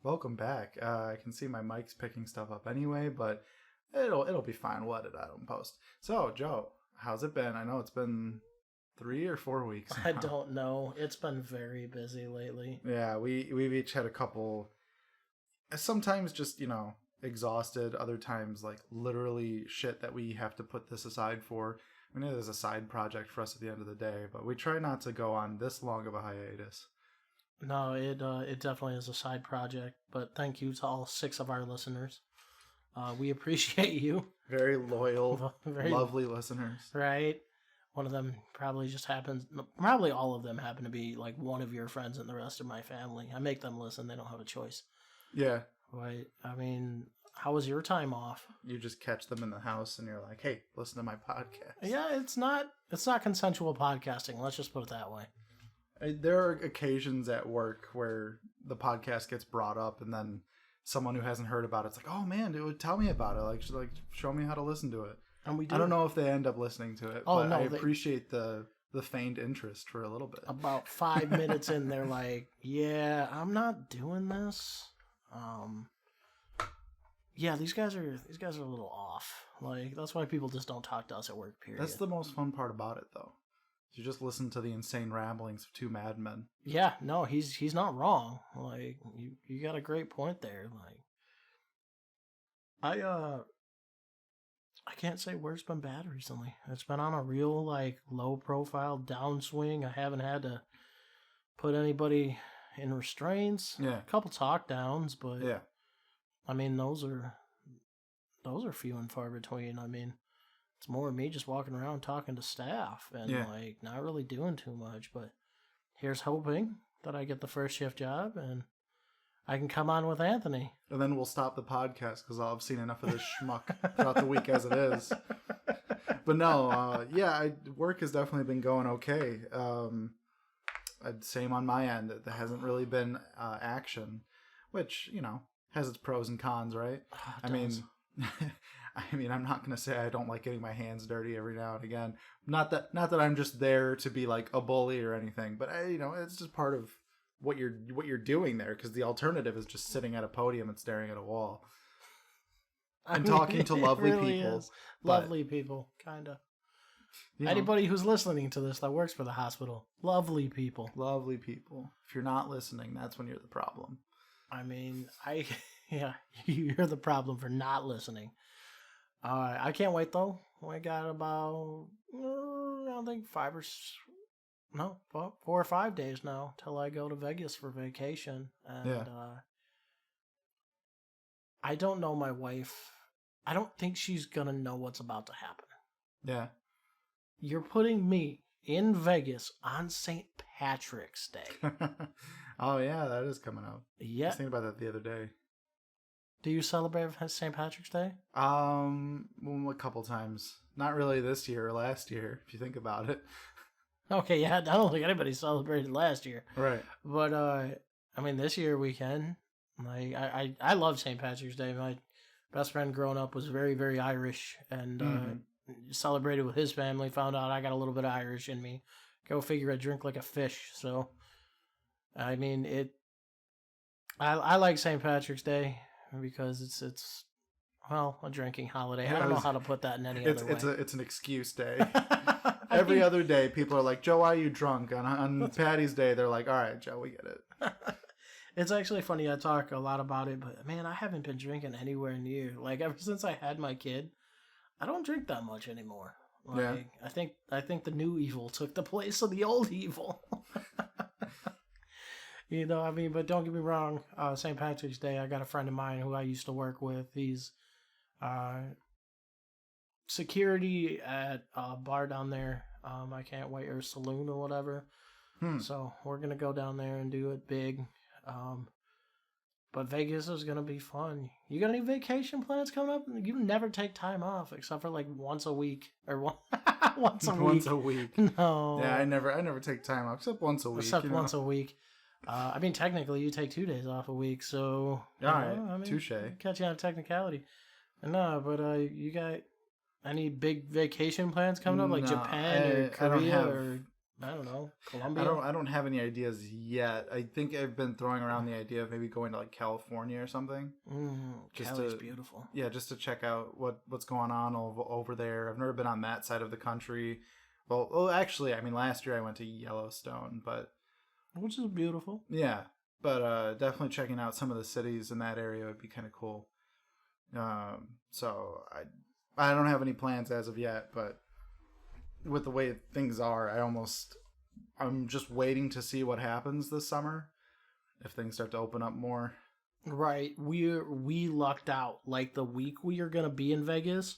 Welcome back. I can see my mic's picking stuff up anyway, but it'll be fine. We'll edit out and post. So, Joe, how's it been? I know it's been 3 or 4 weeks now. I don't know. It's been very busy lately. Yeah, we've each had a couple. Sometimes just exhausted. Other times like literally shit that we have to put this aside for. I mean, it is a side project for us at the end of the day, but we try not to go on this long of a hiatus. No, it definitely is a side project, but thank you to all 6 of our listeners. We appreciate you. Very loyal, lovely listeners. Right? One of them probably probably all of them happen to be like one of your friends and the rest of my family. I make them listen. They don't have a choice. Yeah. Right. I mean, how was your time off? You just catch them in the house and you're like, hey, listen to my podcast. Yeah, it's not consensual podcasting. Let's just put it that way. There are occasions at work where the podcast gets brought up and then someone who hasn't heard about it's like, oh man, dude, tell me about it. Like show me how to listen to it. And we do. I don't know if they end up listening to it, but I appreciate the feigned interest for a little bit. About 5 minutes in, they're like, yeah, I'm not doing this. Yeah, these guys are a little off. Like, that's why people just don't talk to us at work, period. That's the most fun part about it, though. You just listen to the insane ramblings of 2 madmen. Yeah, no, he's not wrong. Like, you got a great point there. Like, I can't say work's been bad recently. It's been on a real, like, low profile downswing. I haven't had to put anybody in restraints. Yeah. A couple talk downs, but yeah. I mean, those are few and far between. I mean, it's more me just walking around talking to staff and like not really doing too much. But here's hoping that I get the first shift job and I can come on with Anthony. And then we'll stop the podcast because I'll have seen enough of this schmuck throughout the week as it is. But no, work has definitely been going okay. Same on my end. There hasn't really been action, which, has its pros and cons, right? I mean, I'm not going to say I don't like getting my hands dirty every now and again. Not that I'm just there to be like a bully or anything, but it's just part of what you're doing there, because the alternative is just sitting at a podium and staring at a wall and talking to lovely people. Lovely people, kind of. Anybody who's listening to this that works for the hospital, lovely people. Lovely people. If you're not listening, that's when you're the problem. I mean, you're the problem for not listening. I can't wait though. We got about, I think 4 or 5 days now till I go to Vegas for vacation. And I don't know my wife. I don't think she's going to know what's about to happen. Yeah. You're putting me in Vegas on St. Patrick's Day. Oh, yeah, that is coming up. Yeah. I was thinking about that the other day. Do you celebrate St. Patrick's Day? A couple times. Not really this year or last year, if you think about it. Okay, yeah, I don't think anybody celebrated last year. Right. But, I mean, this year we can. Like, I love St. Patrick's Day. My best friend growing up was very, very Irish, and celebrated with his family. Found out I got a little bit of Irish in me. Go figure, I drink like a fish. So, I mean, I like St. Patrick's Day because it's a drinking holiday. I don't know how to put that in any other way. It's an excuse day. Every other day, people are like, Joe, why are you drunk? On Patty's Day, they're like, all right, Joe, we get it. It's actually funny. I talk a lot about it, but man, I haven't been drinking anywhere near. Like, ever since I had my kid, I don't drink that much anymore. Like, yeah. I think the new evil took the place of the old evil. But don't get me wrong. St. Patrick's Day, I got a friend of mine who I used to work with. He's security at a bar down there. I can't wait, or saloon or whatever. So we're gonna go down there and do it big. But Vegas is gonna be fun. You got any vacation plans coming up? You never take time off except for like once a week or once a week. Once a week. No. Yeah, I never take time off except once a week. Once a week. I mean, technically, you take 2 days off a week, so all right, touche. Catch you on a technicality. No, but you got any big vacation plans coming up, like Japan or Korea or I don't know, Colombia. I don't have any ideas yet. I think I've been throwing around the idea of maybe going to like California or something. Cali's beautiful. Yeah, just to check out what's going on over there. I've never been on that side of the country. Well, actually, I mean, last year I went to Yellowstone, but which is beautiful. Yeah, but definitely checking out some of the cities in that area would be kind of cool. So I don't have any plans as of yet, but with the way things are, I'm just waiting to see what happens this summer if things start to open up more. Right, we lucked out. Like the week we are gonna be in Vegas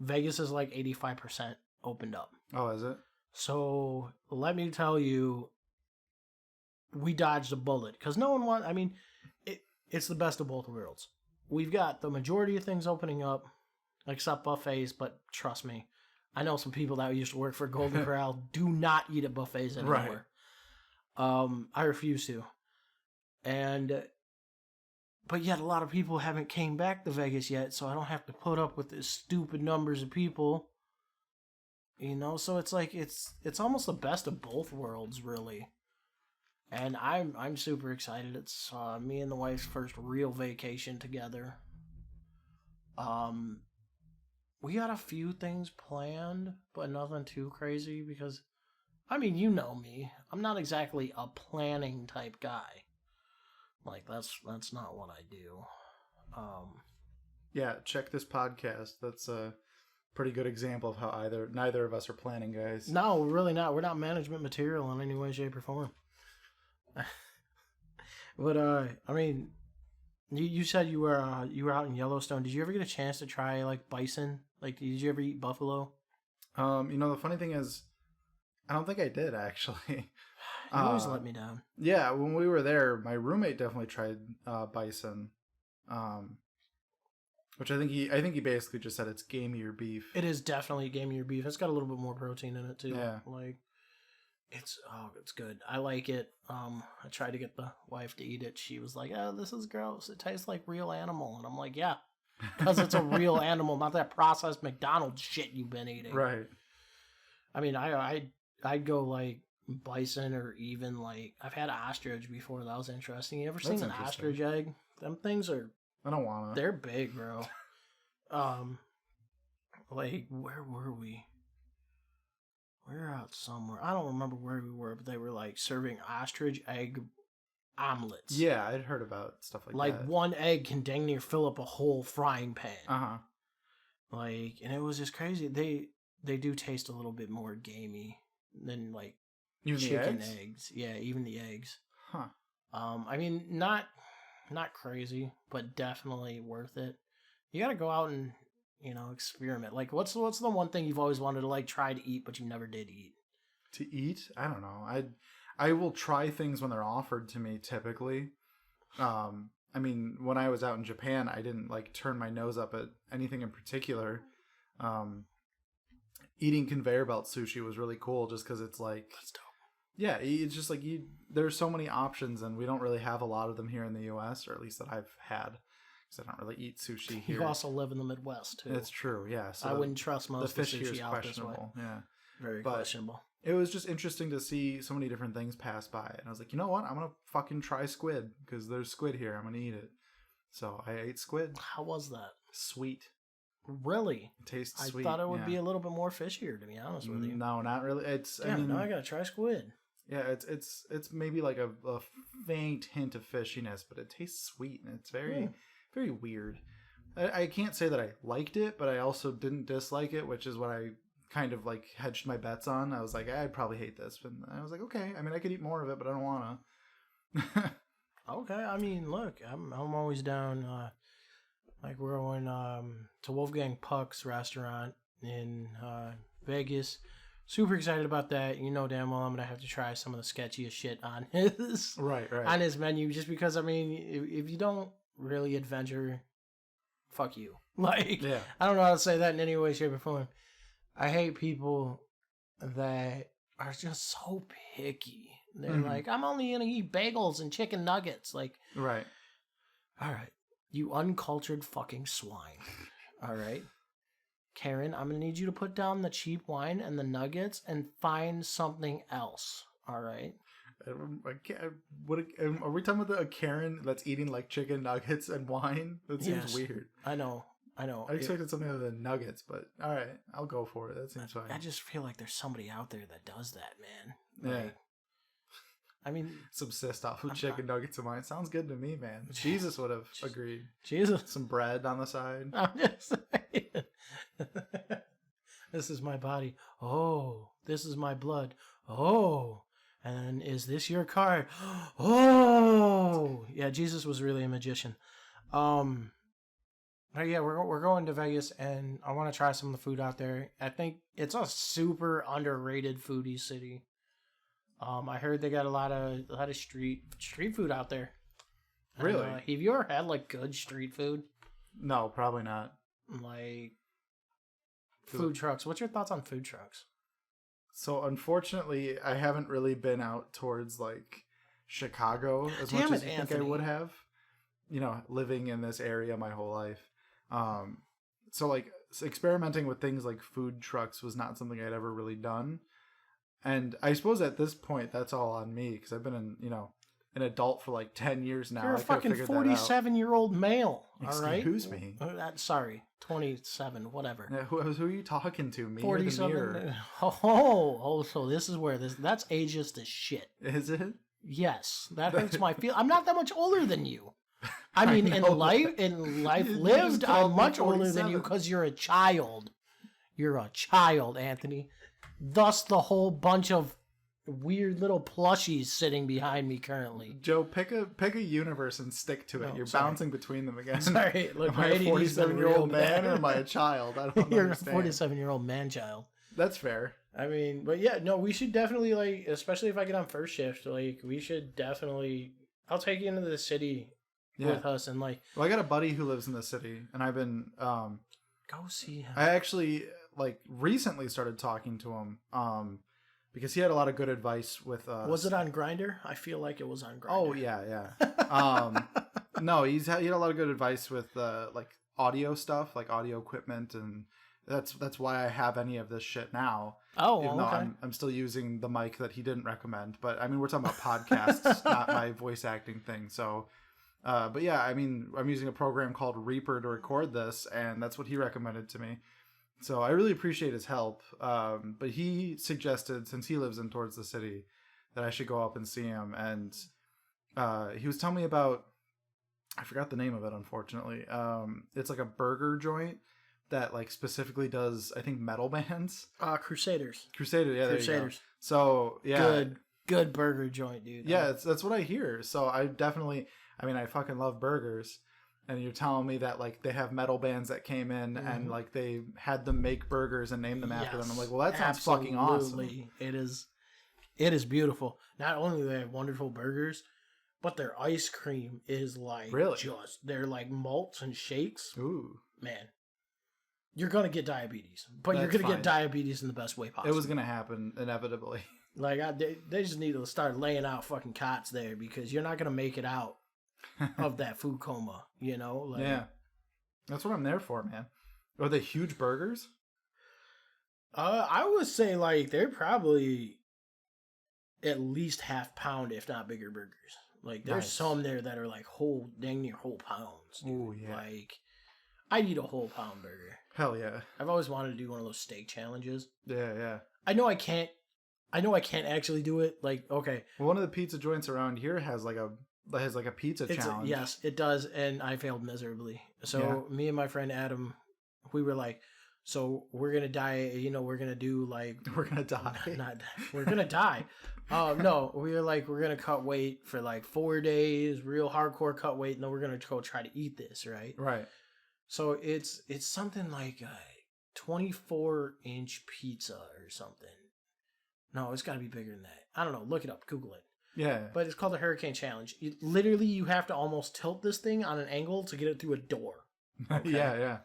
is like 85% opened up. Oh, is it? So let me tell you, we dodged a bullet because no one wants. I mean, it's the best of both worlds. We've got the majority of things opening up, except buffets. But trust me, I know some people that used to work for Golden Corral do not eat at buffets anymore. Right. I refuse to, but yet a lot of people haven't came back to Vegas yet, so I don't have to put up with this stupid numbers of people. You know, so it's like it's almost the best of both worlds, really. And I'm super excited. It's me and the wife's first real vacation together. We got a few things planned, but nothing too crazy because, I mean, you know me. I'm not exactly a planning type guy. Like that's not what I do. Yeah, check this podcast. That's a pretty good example of how neither of us are planning guys. No, we're really not. We're not management material in any way, shape, or form. But I mean, you said you were out in Yellowstone. Did you ever get a chance to try like bison? Like, did you ever eat buffalo? The funny thing is, I don't think I did actually. You always let me down. Yeah, when we were there, my roommate definitely tried bison, which I think he basically just said it's gamier beef. It is definitely gamier beef. It's got a little bit more protein in it too. Yeah, like it's good. I like it. I tried to get the wife to eat it. She was like, "Oh, this is gross. It tastes like real animal," and I'm like, "Yeah, because it's a real animal, not that processed McDonald's shit you've been eating." Right. I mean, I'd go like bison or even like I've had ostrich before. That was interesting. You ever seen an ostrich egg? Them things are. I don't want to. They're big, bro. Like where were we? We were out somewhere. I don't remember where we were, but they were like serving ostrich egg omelets. Yeah, I'd heard about stuff like that. Like one egg can dang near fill up a whole frying pan. Uh-huh. Like, and it was just crazy. They do taste a little bit more gamey than like even chicken eggs. Yeah, even the eggs. Huh. I mean, not crazy, but definitely worth it. You got to go out and experiment. Like, what's the one thing you've always wanted to like try to eat, but you never did eat? To eat? I don't know. I will try things when they're offered to me. Typically, I mean, when I was out in Japan, I didn't like turn my nose up at anything in particular. Eating conveyor belt sushi was really cool, just because it's like, that's dope. Yeah, it's just like there's so many options, and we don't really have a lot of them here in the U.S., or at least that I've had. I don't really eat sushi here. You also live in the Midwest, too. That's true, yeah. So I wouldn't trust most of the fish here is sushi out this way. Yeah. Very questionable. It was just interesting to see so many different things pass by. And I was like, you know what? I'm going to fucking try squid because there's squid here. I'm going to eat it. So I ate squid. How was that? Sweet. Really? It tastes sweet. I thought it would be a little bit more fishier, to be honest with you. No, not really. Now I got to try squid. Yeah, it's maybe like a faint hint of fishiness, but it tastes sweet and it's very, very weird. I can't say that I liked it, but I also didn't dislike it, which is what I kind of like hedged my bets on. I was like, I'd probably hate this, but I was like, okay. I mean, I could eat more of it, but I don't want to. Okay, I mean, look, I'm always down. Like we're going to Wolfgang Puck's restaurant in Vegas. Super excited about that. You know damn well I'm gonna have to try some of the sketchiest shit on his on his menu, just because I mean, if you don't really adventure, fuck you. Like, yeah. I don't know how to say that in any way, shape, or form. I hate people that are just so picky. They're like, I'm only gonna eat bagels and chicken nuggets. Like, right. All right, you uncultured fucking swine. All right. Karen, I'm going to need you to put down the cheap wine and the nuggets and find something else. All right? Are we talking about a Karen that's eating like chicken nuggets and wine? That seems weird. I know. I expected something other than nuggets, but all right, I'll go for it. That seems fine. I just feel like there's somebody out there that does that, man. Like, Yeah. I mean, subsist off of chicken nuggets and wine. Sounds good to me, man. Jesus would have agreed. Jesus. Some bread on the side. I'm just saying. This is my body. Oh, this is my blood. Oh, and is this your card? Oh, yeah. Jesus was really a magician. But yeah, we're going to Vegas, and I want to try some of the food out there. I think it's a super underrated foodie city. I heard they got a lot of street food out there. Really? And, have you ever had like good street food? No, probably not. Like food trucks. What's your thoughts on food trucks? So unfortunately, I haven't really been out towards like Chicago as much as you think I would have. You know, living in this area my whole life. So like experimenting with things like food trucks was not something I'd ever really done. And I suppose at this point, that's all on me because I've been an adult for like 10 years now. You're a fucking 47-year-old male. All right. Excuse me. Sorry, 27, whatever. Yeah, who are you talking to? Me 47. or the mirror? So this is where that's ageist as shit. Is it? Yes, that hurts my feel. I'm not that much older than you. I mean, in life lived, I'm much older than you because you're a child. You're a child, Anthony. Thus, the whole bunch of weird little plushies sitting behind me currently. Joe, pick a universe and stick to it. No, You're sorry. bouncing between them again. Sorry, look, am I a 47-year-old man or am I a child? I don't You're understand. a 47-year-old man-child. That's fair. I mean, but yeah, no, we should definitely, like, especially if I get on first shift, like, we should definitely, I'll take you into the city with us and, like... Well, I got a buddy who lives in the city, and I've been, go see him. I actually, like, recently started talking to him, because he had a lot of good advice with, Was it on Grindr? I feel like it was on Grindr. Oh, yeah. No, he had a lot of good advice with, like, audio stuff, like audio equipment, and that's why I have any of this shit now. Oh, even though okay. I'm still using the mic that he didn't recommend. But I mean, we're talking about podcasts, not my voice acting thing. So, but yeah, I mean, I'm using a program called Reaper to record this, and that's what he recommended to me. So I really appreciate his help. But he suggested, since he lives in towards the city, that I should go up and see him. And he was telling me about, I forgot the name of it, unfortunately. It's like a burger joint that like specifically does, I think, metal bands. Crusaders. Crusaders, yeah, Crusaders. there you go. So yeah, good burger joint, dude. Yeah, that's what I hear. So I definitely, I mean, I fucking love burgers. And you're telling me that like they have metal bands that came in and like they had them make burgers and name them after them. I'm like, well, that sounds fucking awesome. It is beautiful. Not only do they have wonderful burgers, but their ice cream is like they're like malts and shakes. Ooh, man. You're going to get diabetes, but you're going to get diabetes in the best way possible. It was going to happen, inevitably. Like, they just need to start laying out fucking cots there because you're not going to make it out of that food coma, you know? Like, yeah. That's what I'm there for, man. Are they huge burgers? I would say, like, they're probably at least half pound, if not bigger burgers. Like, there's some there that are, like, dang near whole pounds. Dude. Ooh, yeah. Like, I'd eat a whole pound burger. Hell yeah. I've always wanted to do one of those steak challenges. Yeah. I know I can't actually do it. Like, okay. Well, one of the pizza joints around here has like a pizza challenge. Yes, it does, and I failed miserably. So me and my friend Adam, we were like, so we're gonna die. You know, we're gonna do like we're gonna die. We're gonna die. No, we were like, we're gonna cut weight for like 4 days, real hardcore cut weight, and then we're gonna go try to eat this, right? Right. So it's something like a 24-inch pizza or something. No, it's got to be bigger than that. I don't know. Look it up. Google it. Yeah. But it's called the Hurricane Challenge. You have to almost tilt this thing on an angle to get it through a door. Okay? Yeah.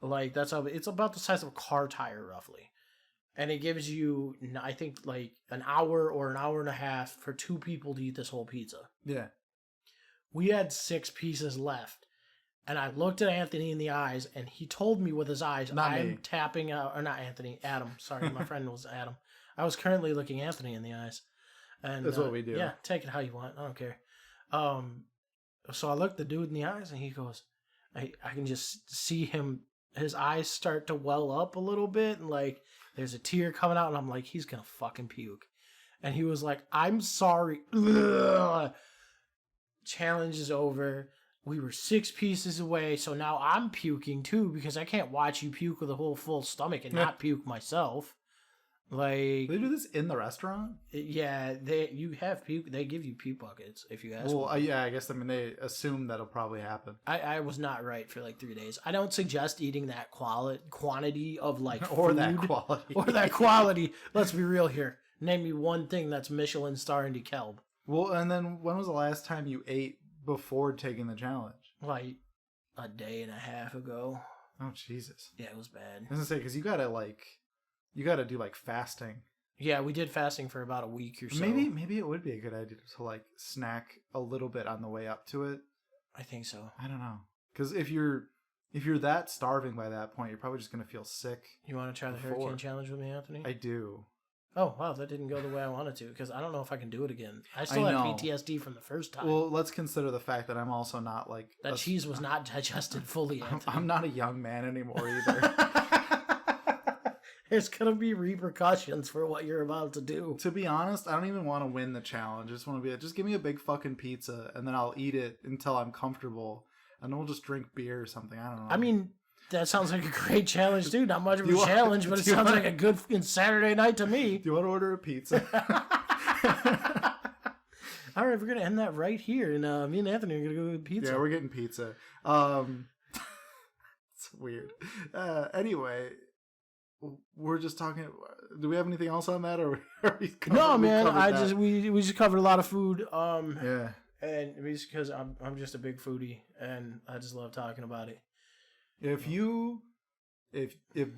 Like, that's how it's about the size of a car tire, roughly. And it gives you, I think, like an hour or an hour and a half for 2 people to eat this whole pizza. Yeah. We had 6 pieces left. And I looked at Anthony in the eyes, and he told me with his eyes, Not I'm me. tapping out, or not Anthony, Adam. Sorry, my friend was Adam. I was currently looking Anthony in the eyes. And That's what we do. Yeah, take it how you want. I don't care. So I looked the dude in the eyes, and he goes, I can just see his eyes start to well up a little bit, and like there's a tear coming out, and I'm like, he's gonna fucking puke. And he was like, I'm sorry. Ugh. Challenge is over. We were 6 pieces away, so now I'm puking too, because I can't watch you puke with a whole full stomach and not puke myself. Like, They do this in the restaurant? yeah, you have puke. They give you puke buckets if you ask. Well, yeah, I guess they assume that'll probably happen. I was not right for like 3 days. I don't suggest eating that quantity of like Or food, that quality. or that quality. Let's be real here. Name me one thing that's Michelin star in DeKalb. Well, and then when was the last time you ate before taking the challenge? Like a day and a half ago. Oh, Jesus. Yeah, it was bad. I was gonna say, because you gotta do like fasting. Yeah, we did fasting for about a week or so. Maybe it would be a good idea to like snack a little bit on the way up to it. I think so. I don't know, because if you're that starving by that point, you're probably just gonna feel sick. You want to try the hurricane challenge with me, Anthony? I do. Oh, wow, that didn't go the way I wanted to, because I don't know if I can do it again. I still have PTSD from the first time. Well, let's consider the fact that I'm also not like... That cheese was not digested fully, Anthony. I'm not a young man anymore either. There's going to be repercussions for what you're about to do. To be honest, I don't even want to win the challenge. I just want to be like, just give me a big fucking pizza, and then I'll eat it until I'm comfortable, and then we'll just drink beer or something. I don't know. I mean... That sounds like a great challenge, dude. Not much of a challenge, but it sounds like a good fucking Saturday night to me. Do you want to order a pizza? All right, we're going to end that right here. And me and Anthony are going to go get pizza. Yeah, we're getting pizza. It's weird. Anyway, we're just talking. Do we have anything else on that? Or are we no, man. We just covered a lot of food. Yeah. And it's because I'm just a big foodie, and I just love talking about it. If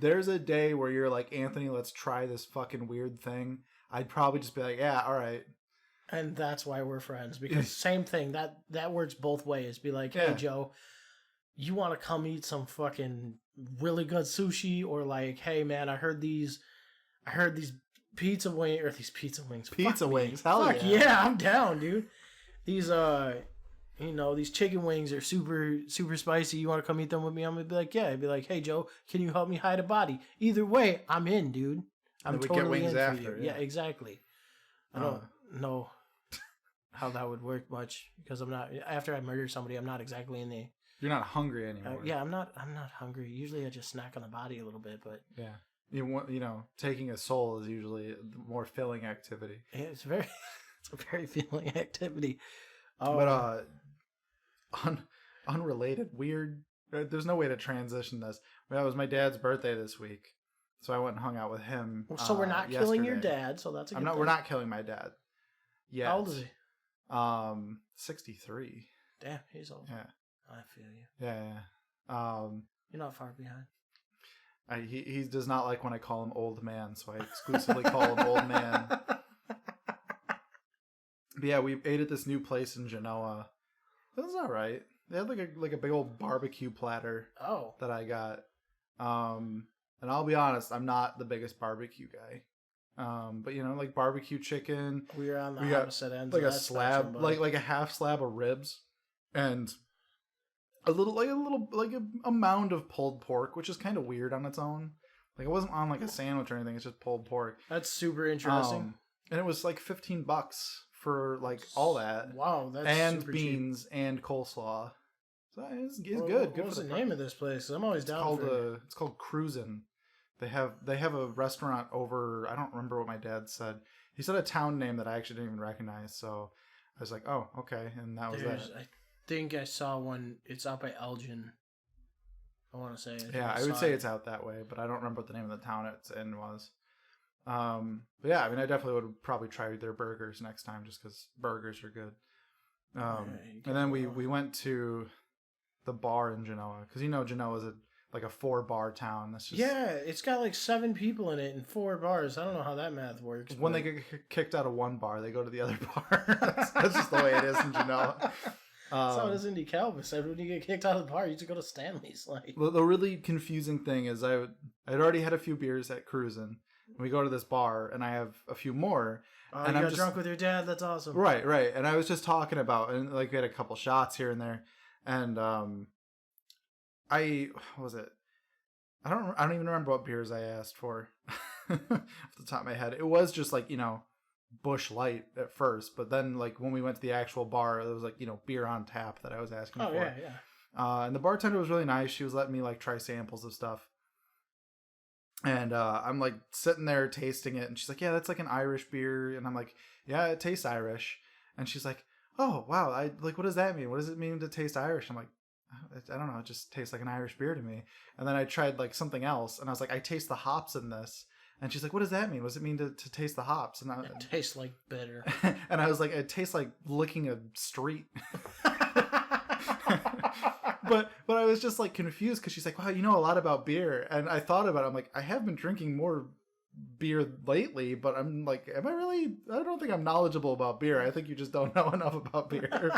there's a day where you're like, Anthony, let's try this fucking weird thing, I'd probably just be like, yeah, all right. And that's why we're friends, because same thing, that works both ways. Be like, hey, Joe, you want to come eat some fucking really good sushi? Or like, hey man, I heard these pizza wings. Pizza wings. Hell Fuck yeah, I'm down, dude. These these chicken wings are super, super spicy. You want to come eat them with me? I'm going to be like, yeah. I'd be like, hey, Joe, can you help me hide a body? Either way, I'm in, dude. I'm totally get wings in after, for you. Yeah, exactly. I don't know how that would work much, because I'm not, after I murder somebody, I'm not exactly in the... You're not hungry anymore. Yeah, I'm not hungry. Usually I just snack on the body a little bit, but... Yeah. Taking a soul is usually a more filling activity. Yeah, it's a very filling activity. But unrelated, weird. There's no way to transition this. It was my dad's birthday this week, so I went and hung out with him. So we're not killing your dad. So that's a good thing. We're not killing my dad. Yeah. How old is he? 63. Damn, he's old. Yeah. I feel you. Yeah. You're not far behind. He does not like when I call him old man, so I exclusively call him old man. But yeah, we ate at this new place in Genoa. It was all right. They had like a big old barbecue platter. Oh. That I got. And I'll be honest, I'm not the biggest barbecue guy. But like barbecue chicken. We were on the opposite end. Like a slab, like a half slab of ribs, and a mound of pulled pork, which is kind of weird on its own. Like it wasn't on like a sandwich or anything. It's just pulled pork. That's super interesting. And it was like $15 for like all that. Wow, that's and super beans cheap. And coleslaw. So it's good. What was the name of this place? I'm always down for it. It's called Cruisin'. They have a restaurant over. I don't remember what my dad said. He said a town name that I actually didn't even recognize. So I was like, oh, okay, and that was that. I think I saw one. It's out by Elgin. I want to say. I would say it's out that way, but I don't remember what the name of the town it's in was. But yeah, I mean, I definitely would probably try their burgers next time, just because burgers are good. And then we went to the bar in Genoa, because Genoa is like a 4-bar town. That's just it's got like 7 people in it and 4 bars. I don't know how that math works. When they get kicked out of one bar, they go to the other bar. that's just the way it is in Genoa. So does Indy Calvis said when you get kicked out of the bar, you just go to Stanley's. Like the really confusing thing is I'd already had a few beers at Cruisin'. We go to this bar and I have a few more. Oh, and you I'm got just drunk with your dad? That's awesome. Right. And I was just talking about, and like we had a couple shots here and there. And what was it? I don't even remember what beers I asked for off the top of my head. It was just like, Busch Light at first, but then like when we went to the actual bar, it was like, beer on tap that I was asking for. Oh, yeah. And the bartender was really nice. She was letting me like try samples of stuff. And I'm like sitting there tasting it, and she's like, "Yeah, that's like an Irish beer." And I'm like, "Yeah, it tastes Irish." And she's like, "Oh, wow! What does that mean? What does it mean to taste Irish?" I'm like, "I don't know. It just tastes like an Irish beer to me." And then I tried like something else, and I was like, "I taste the hops in this." And she's like, "What does that mean? What does it mean to taste the hops?" And It tastes like bitter. and I was like, "It tastes like licking a street." But I was just like confused because she's like, "Wow, you know a lot about beer." And I thought about it. I'm like, I have been drinking more beer lately, but I'm like, am I really? I don't think I'm knowledgeable about beer. I think you just don't know enough about beer.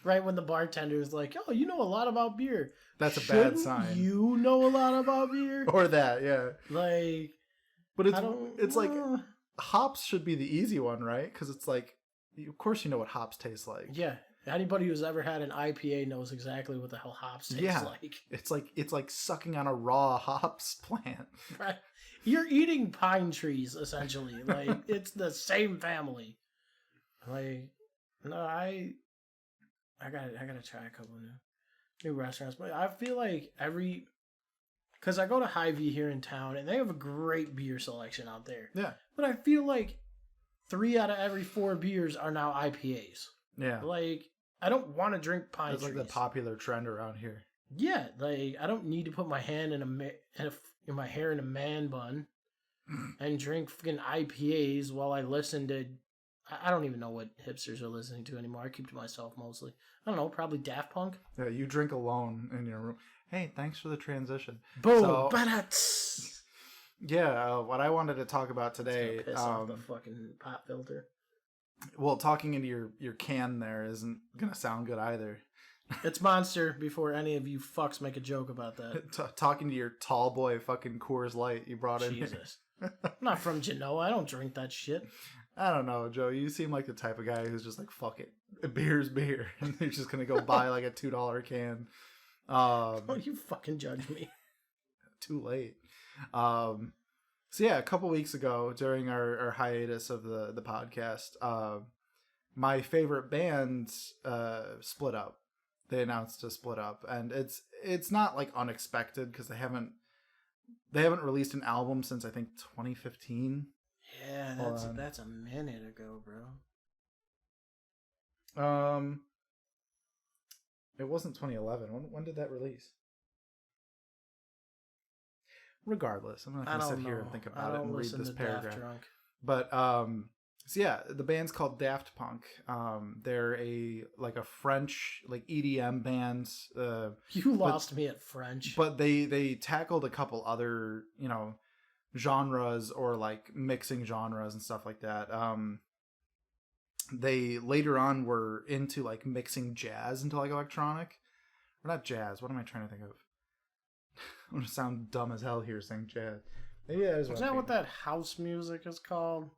Right when the bartender is like, "Oh, you know a lot about beer." That's a bad sign. You know a lot about beer, or that, yeah. Like, but it's like hops should be the easy one, right? Because it's like, of course you know what hops taste like. Yeah. Anybody who's ever had an IPA knows exactly what the hell hops taste like. It's like sucking on a raw hops plant. Right. You're eating pine trees essentially. Like it's the same family. Like no, I gotta try a couple new restaurants. But I feel like because I go to Hy-Vee here in town and they have a great beer selection out there. Yeah. But I feel like 3 out of every 4 beers are now IPAs. Yeah. Like, I don't want to drink pine trees. That's like the popular trend around here. Yeah, like I don't need to put my hand my hair in a man bun and drink fucking IPAs while I listen to. I don't even know what hipsters are listening to anymore. I keep to myself mostly. I don't know, probably Daft Punk. Yeah, you drink alone in your room. Hey, thanks for the transition. Boom, yeah, what I wanted to talk about today. Piss off the fucking pop filter. Well, talking into your can there isn't gonna sound good either. It's Monster before any of you fucks make a joke about that. Talking to your tall boy fucking Coors Light you brought in. Jesus. I'm not from Genoa. I don't drink that shit. I don't know, Joe. You seem like the type of guy who's just like, fuck it. Beer's beer. And you're just going to go buy like a $2 can. Don't you fucking judge me. Too late. So yeah, a couple weeks ago during our hiatus of the podcast, my favorite band split up. They announced to split up, and it's not like unexpected because they haven't released an album since I think 2015. Yeah, that's a minute ago, bro. It wasn't 2011. When did that release? Regardless, I'm not going to sit here and think about it and read this paragraph. But so yeah, the band's called Daft Punk. They're a French like EDM band. You lost me at French. But they tackled a couple other, genres or like mixing genres and stuff like that. They later on were into like mixing jazz into like electronic. Or not jazz, what am I trying to think of? I'm gonna sound dumb as hell here saying jazz. Maybe that is what that house music is called?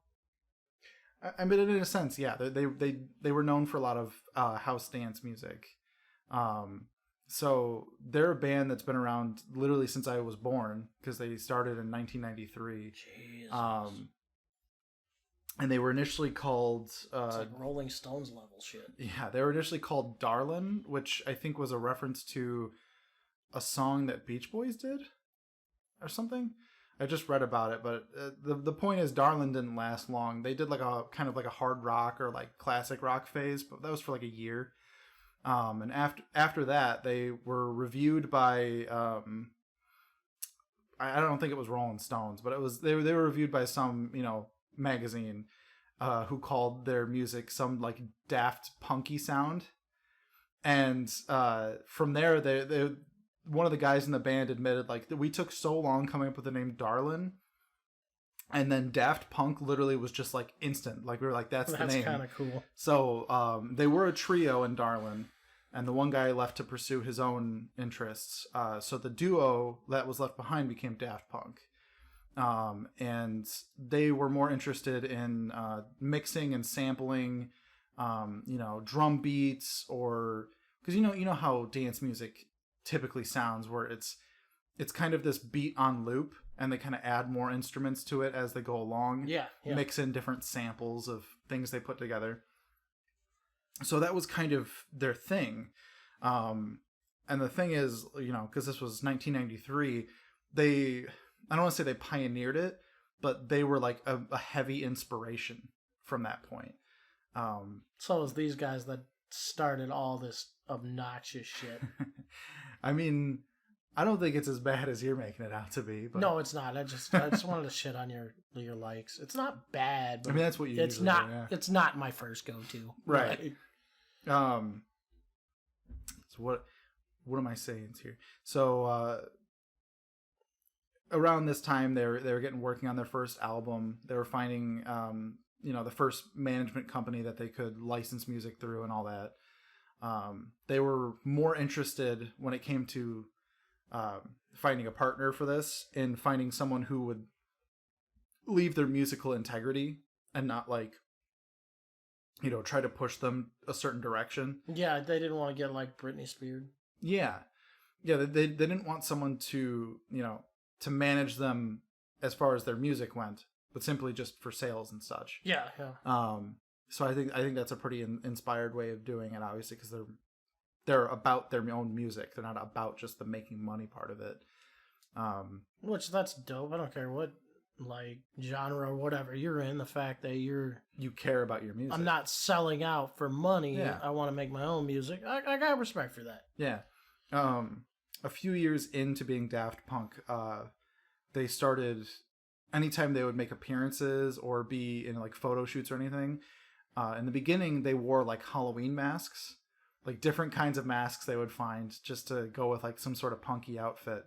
I mean, in a sense, yeah. They were known for a lot of house dance music. So they're a band that's been around literally since I was born because they started in 1993. Jesus. And they were initially called... it's like Rolling Stones level shit. Yeah, they were initially called Darlin', which I think was a reference to a song that Beach Boys did or something. I just read about it, but the point is Darlin' didn't last long. They did like a kind of like a hard rock or like classic rock phase, but that was for like a year. And after that, they were reviewed by I don't think it was Rolling Stones, but they were reviewed by some magazine who called their music some like daft punky sound, and from there they one of the guys in the band admitted like we took so long coming up with the name Darlin', and then Daft Punk literally was just like instant. Like we were like that's the name. That's kind of cool. So they were a trio in Darlin', and the one guy left to pursue his own interests. So the duo that was left behind became Daft Punk. And they were more interested in mixing and sampling, drum beats, or because you know how dance music typically sounds, where it's kind of this beat on loop, and they kind of add more instruments to it as they go along. Yeah. Mix in different samples of things they put together. So that was kind of their thing. And the thing is, because this was 1993, I don't want to say they pioneered it, but they were like a heavy inspiration from that point. So it was these guys that started all this obnoxious shit. I mean, I don't think it's as bad as you're making it out to be. But... No, it's not. I just wanted to shit on your likes. It's not bad. But I mean, that's what you. It's not. Do, yeah. It's not my first go-to. Right. So what am I saying here? So around this time, they were working on their first album. They were finding the first management company that they could license music through and all that. They were more interested when it came to finding a partner for this, and finding someone who would leave their musical integrity and not try to push them a certain direction. Yeah, they didn't want to get like Britney Spears. Yeah. They didn't want someone to to manage them as far as their music went, but simply just for sales and such. Yeah. So I think that's a pretty inspired way of doing it, obviously, because they're about their own music. They're not about just the making money part of it. Which that's dope. I don't care what genre or whatever you're in. The fact that you care about your music. I'm not selling out for money. Yeah. I want to make my own music. I got respect for that. Yeah. A few years into being Daft Punk, they started, anytime they would make appearances or be in photo shoots or anything, in the beginning they wore Halloween masks, different kinds of masks they would find just to go with some sort of punky outfit.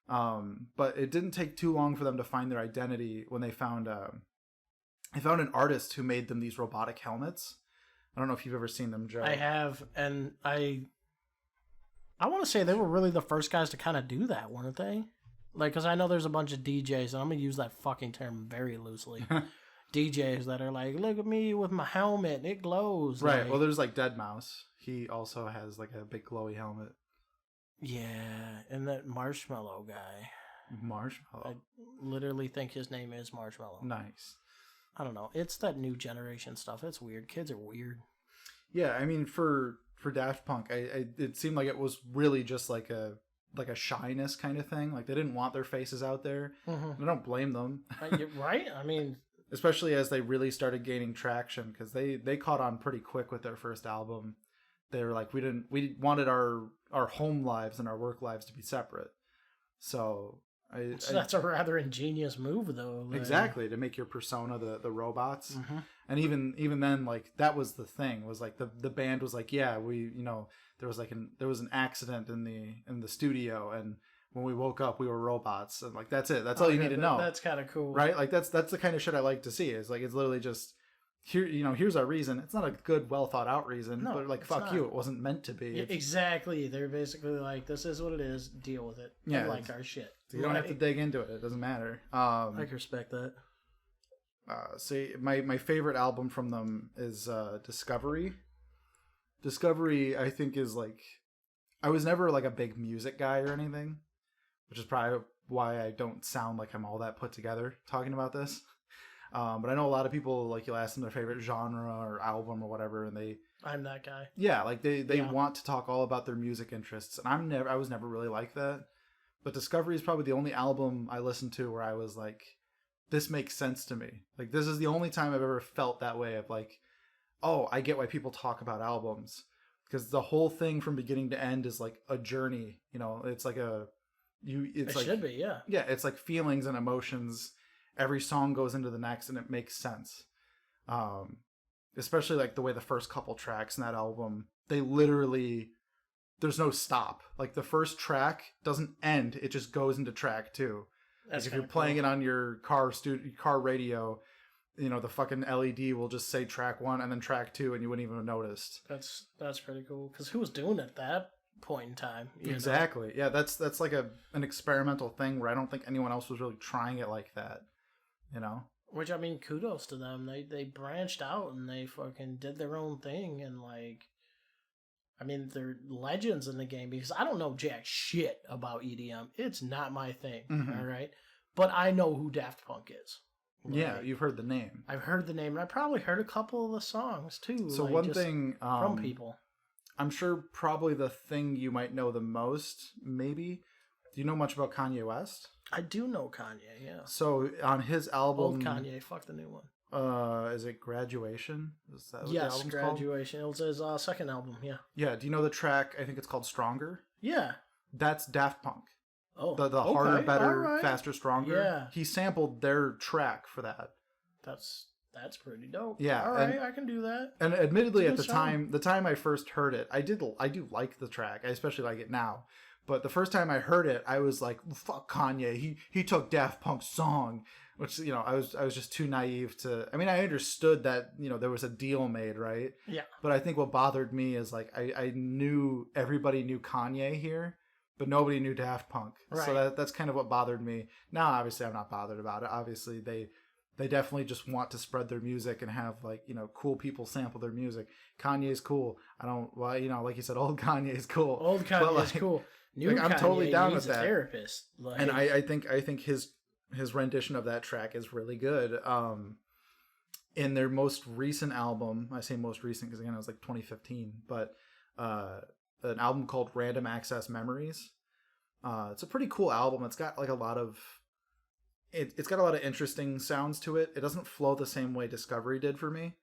But it didn't take too long for them to find their identity when they found an artist who made them these robotic helmets. I don't know if you've ever seen them, Joe. I have, and I want to say they were really the first guys to kind of do that, weren't they? Because I know there's a bunch of DJs, and I'm going to use that fucking term very loosely. DJs that are look at me with my helmet, it glows. Right, well, there's Deadmau5. He also has a big glowy helmet. Yeah, and that Marshmallow guy. Marshmallow? I literally think his name is Marshmallow. Nice. I don't know. It's that new generation stuff. It's weird. Kids are weird. Yeah, I mean, for Daft Punk, it seemed like it was really just a shyness kind of thing. They didn't want their faces out there. Mm-hmm. I don't blame them. Right? I mean... Especially as they really started gaining traction, because they caught on pretty quick with their first album. They were we wanted our home lives and our work lives to be separate. So that's a rather ingenious move, though. Exactly, to make your persona the robots. Mm-hmm. And even then, that was the thing, was the band was yeah, we there was an accident in the studio, and when we woke up we were robots, and that's it. That's all you need to know. That's kind of cool, right? That's the kind of shit I like to see. Is it's literally just here. Here's our reason. It's not a good, well thought out reason, but fuck you. It wasn't meant to be. Exactly. They're basically this is what it is. Deal with it. Yeah, our shit. So you don't have to dig into it. It doesn't matter. I can respect that. See, my favorite album from them is Discovery. Discovery, I think, is I was never a big music guy or anything, which is probably why I don't sound like I'm all that put together talking about this. But I know a lot of people, you'll ask them their favorite genre or album or whatever, and I'm that guy. Yeah, they want to talk all about their music interests, and I was never really like that. But Discovery is probably the only album I listened to where I was this makes sense to me. This is the only time I've ever felt that way of oh, I get why people talk about albums, because the whole thing from beginning to end is a journey. It's it should be, yeah. Yeah, it's feelings and emotions. Every song goes into the next, and it makes sense. Especially the way the first couple tracks in that album, they literally, there's no stop. The first track doesn't end; it just goes into track 2. If you're playing it on your car radio, the fucking LED will just say track 1 and then track 2, and you wouldn't even have noticed. That's pretty cool. Because who was doing it at that point in time? Exactly. Yeah, that's like an experimental thing where I don't think anyone else was really trying it like that. Which, I mean, kudos to them. They branched out and they fucking did their own thing, and like, I mean, they're legends in the game because I don't know jack shit about EDM. It's not my thing, all right? But I know who Daft Punk is. Like, yeah, you've heard the name. I've heard the name, and I probably heard a couple of the songs too. So like, one thing from people, I'm sure probably the thing you might know the most, maybe. Do you know much about Kanye West? I do know Kanye. Yeah. So on his album, old Kanye, fuck the new one. Is it Graduation? Is that what yes, the album's Graduation. Called? It was his second album. Yeah. Yeah. Do you know the track? I think it's called Stronger. Yeah. That's Daft Punk. Oh, the okay, harder, better, right. faster, stronger. Yeah. He sampled their track for that. That's pretty dope. Yeah. All right, I can do that. And admittedly, at the time I first heard it, I do like the track. I especially like it now. But the first time I heard it, I was like, "Fuck Kanye! He took Daft Punk's song," which I was just too naive to. I mean, I understood that there was a deal made, right? Yeah. But I think what bothered me is like I knew everybody knew Kanye here, but nobody knew Daft Punk. Right. So that's kind of what bothered me. Now, obviously, I'm not bothered about it. Obviously, they definitely just want to spread their music and have cool people sample their music. Kanye's cool. I don't. Well, like you said, old Kanye's cool. Old Kanye's cool. New I'm Kanye totally down with needs that. A therapist. Like, and I think his rendition of that track is really good. In their most recent album, I say most recent because again it was like 2015, but an album called Random Access Memories. It's a pretty cool album. It's got like a lot of it's got a lot of interesting sounds to it. It doesn't flow the same way Discovery did for me,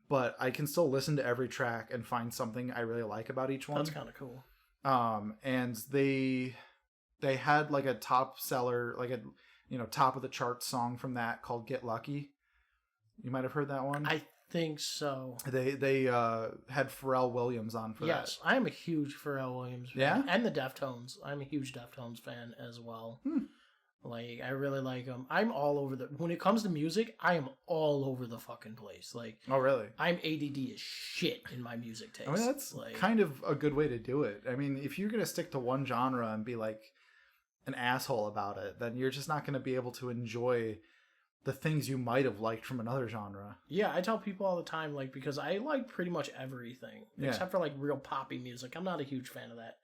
but I can still listen to every track and find something I really like about each one. That's kind of cool. And they had like a top seller, like a top of the chart song from that called "Get Lucky." You might have heard that one. I think so. They had Pharrell Williams on for that. Yes, I am a huge Pharrell Williams fan. Yeah? And the Deftones. I'm a huge Deftones fan as well. Like, I really like them. I'm all over when it comes to music, I am all over the fucking place. Like, oh really? I'm ADD as shit in my music taste. I mean, that's kind of a good way to do it. I mean, if you're gonna stick to one genre and be like an asshole about it, then you're just not gonna be able to enjoy the things you might have liked from another genre. Yeah, I tell people all the time, like, because I like pretty much everything except for like real poppy music. I'm not a huge fan of that.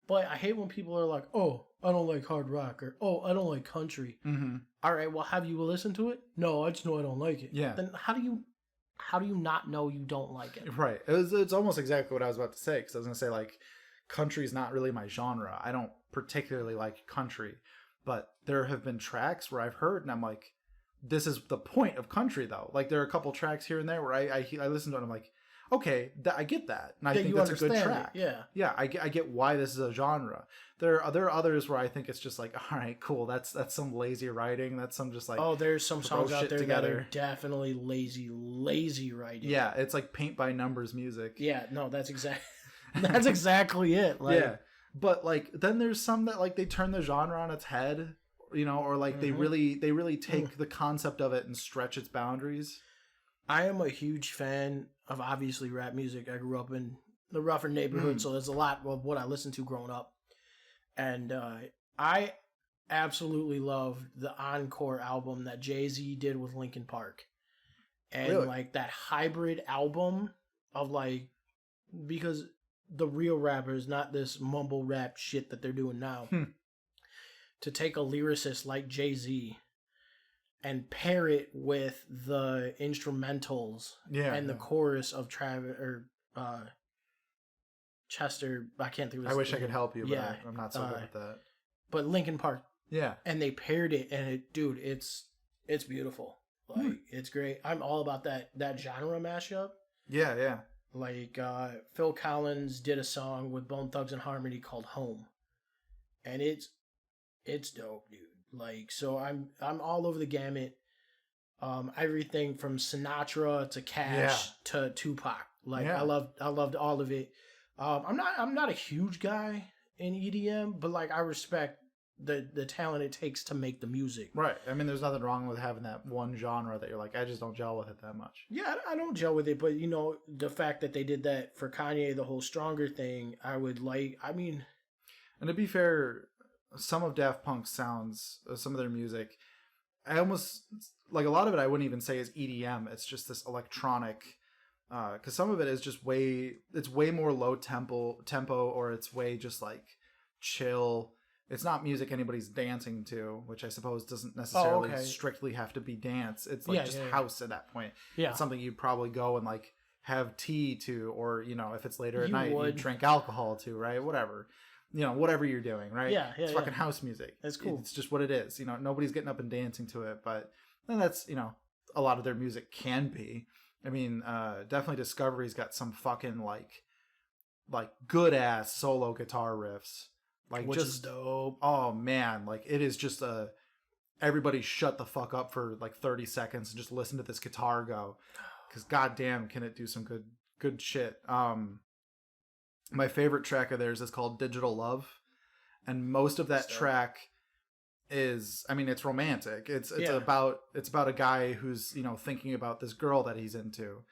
But I hate when people are like, "Oh, I don't like hard rock," or "Oh, I don't like country." Mm-hmm. All right, well, have you listened to it? No, I just know I don't like it. Yeah. Then how do you not know you don't like it? Right. It's almost exactly what I was about to say, because I was going to say, like, country's not really my genre. I don't particularly like country. But there have been tracks where I've heard, and I'm like, this is the point of country, though. Like, there are a couple tracks here and there where I listen to it, and I'm like, okay, I get that. And I think that's a good track. Yeah. Yeah, I get why this is a genre. There are others where I think it's just like, all right, cool. That's some lazy writing. That's some just like, oh, there's some songs out there together. That are definitely lazy writing. Yeah, it's like paint by numbers music. Yeah, no, that's exactly it. Like, yeah, but like then there's some that like they turn the genre on its head, or like they really take the concept of it and stretch its boundaries. I am a huge fan of obviously rap music. I grew up in the rougher neighborhood, so there's a lot of what I listened to growing up. And I absolutely love the Encore album that Jay-Z did with Linkin Park. And really? Like that hybrid album of like, because the real rappers, not this mumble rap shit that they're doing now, to take a lyricist like Jay-Z and pair it with the instrumentals and the chorus of Travis or Chester. I can't think of his I wish I could help you, but yeah, I'm not so good at that. But Linkin Park. Yeah. And they paired it, and it's beautiful. Like, it's great. I'm all about that genre mashup. Yeah, yeah. Like, Phil Collins did a song with Bone Thugs and Harmony called Home. And it's dope, dude. Like, so I'm all over the gamut. Everything from Sinatra to Cash to Tupac. Like, I loved all of it. I'm not a huge guy in EDM, but like I respect the talent it takes to make the music. Right. I mean, there's nothing wrong with having that one genre that you're like, I just don't gel with it that much. Yeah, I don't gel with it, but you know, the fact that they did that for Kanye, the whole Stronger thing, I would like. I mean, and to be fair, some of Daft Punk's sounds, some of their music, I almost like a lot of it. I wouldn't even say is EDM. It's just this electronic. Because some of it is just it's way more low tempo, or it's way just like chill. It's not music anybody's dancing to, which I suppose doesn't necessarily strictly have to be dance. It's like house at that point. Yeah. It's something you'd probably go and like have tea to, or, you know, if it's later at night, you drink alcohol to, right? Whatever. You know, whatever you're doing, right? Yeah. It's fucking house music. That's cool. It's just what it is. You know, nobody's getting up and dancing to it, but then that's, you know, a lot of their music can be. I mean, definitely Discovery's got some fucking like good ass solo guitar riffs. Like, which just is dope. Oh man, like it is just everybody shut the fuck up for like 30 seconds and just listen to this guitar go, because goddamn can it do some good shit. My favorite track of theirs is called Digital Love, and most of that track is, I mean, it's romantic. It's about a guy who's, you know, thinking about this girl that he's into,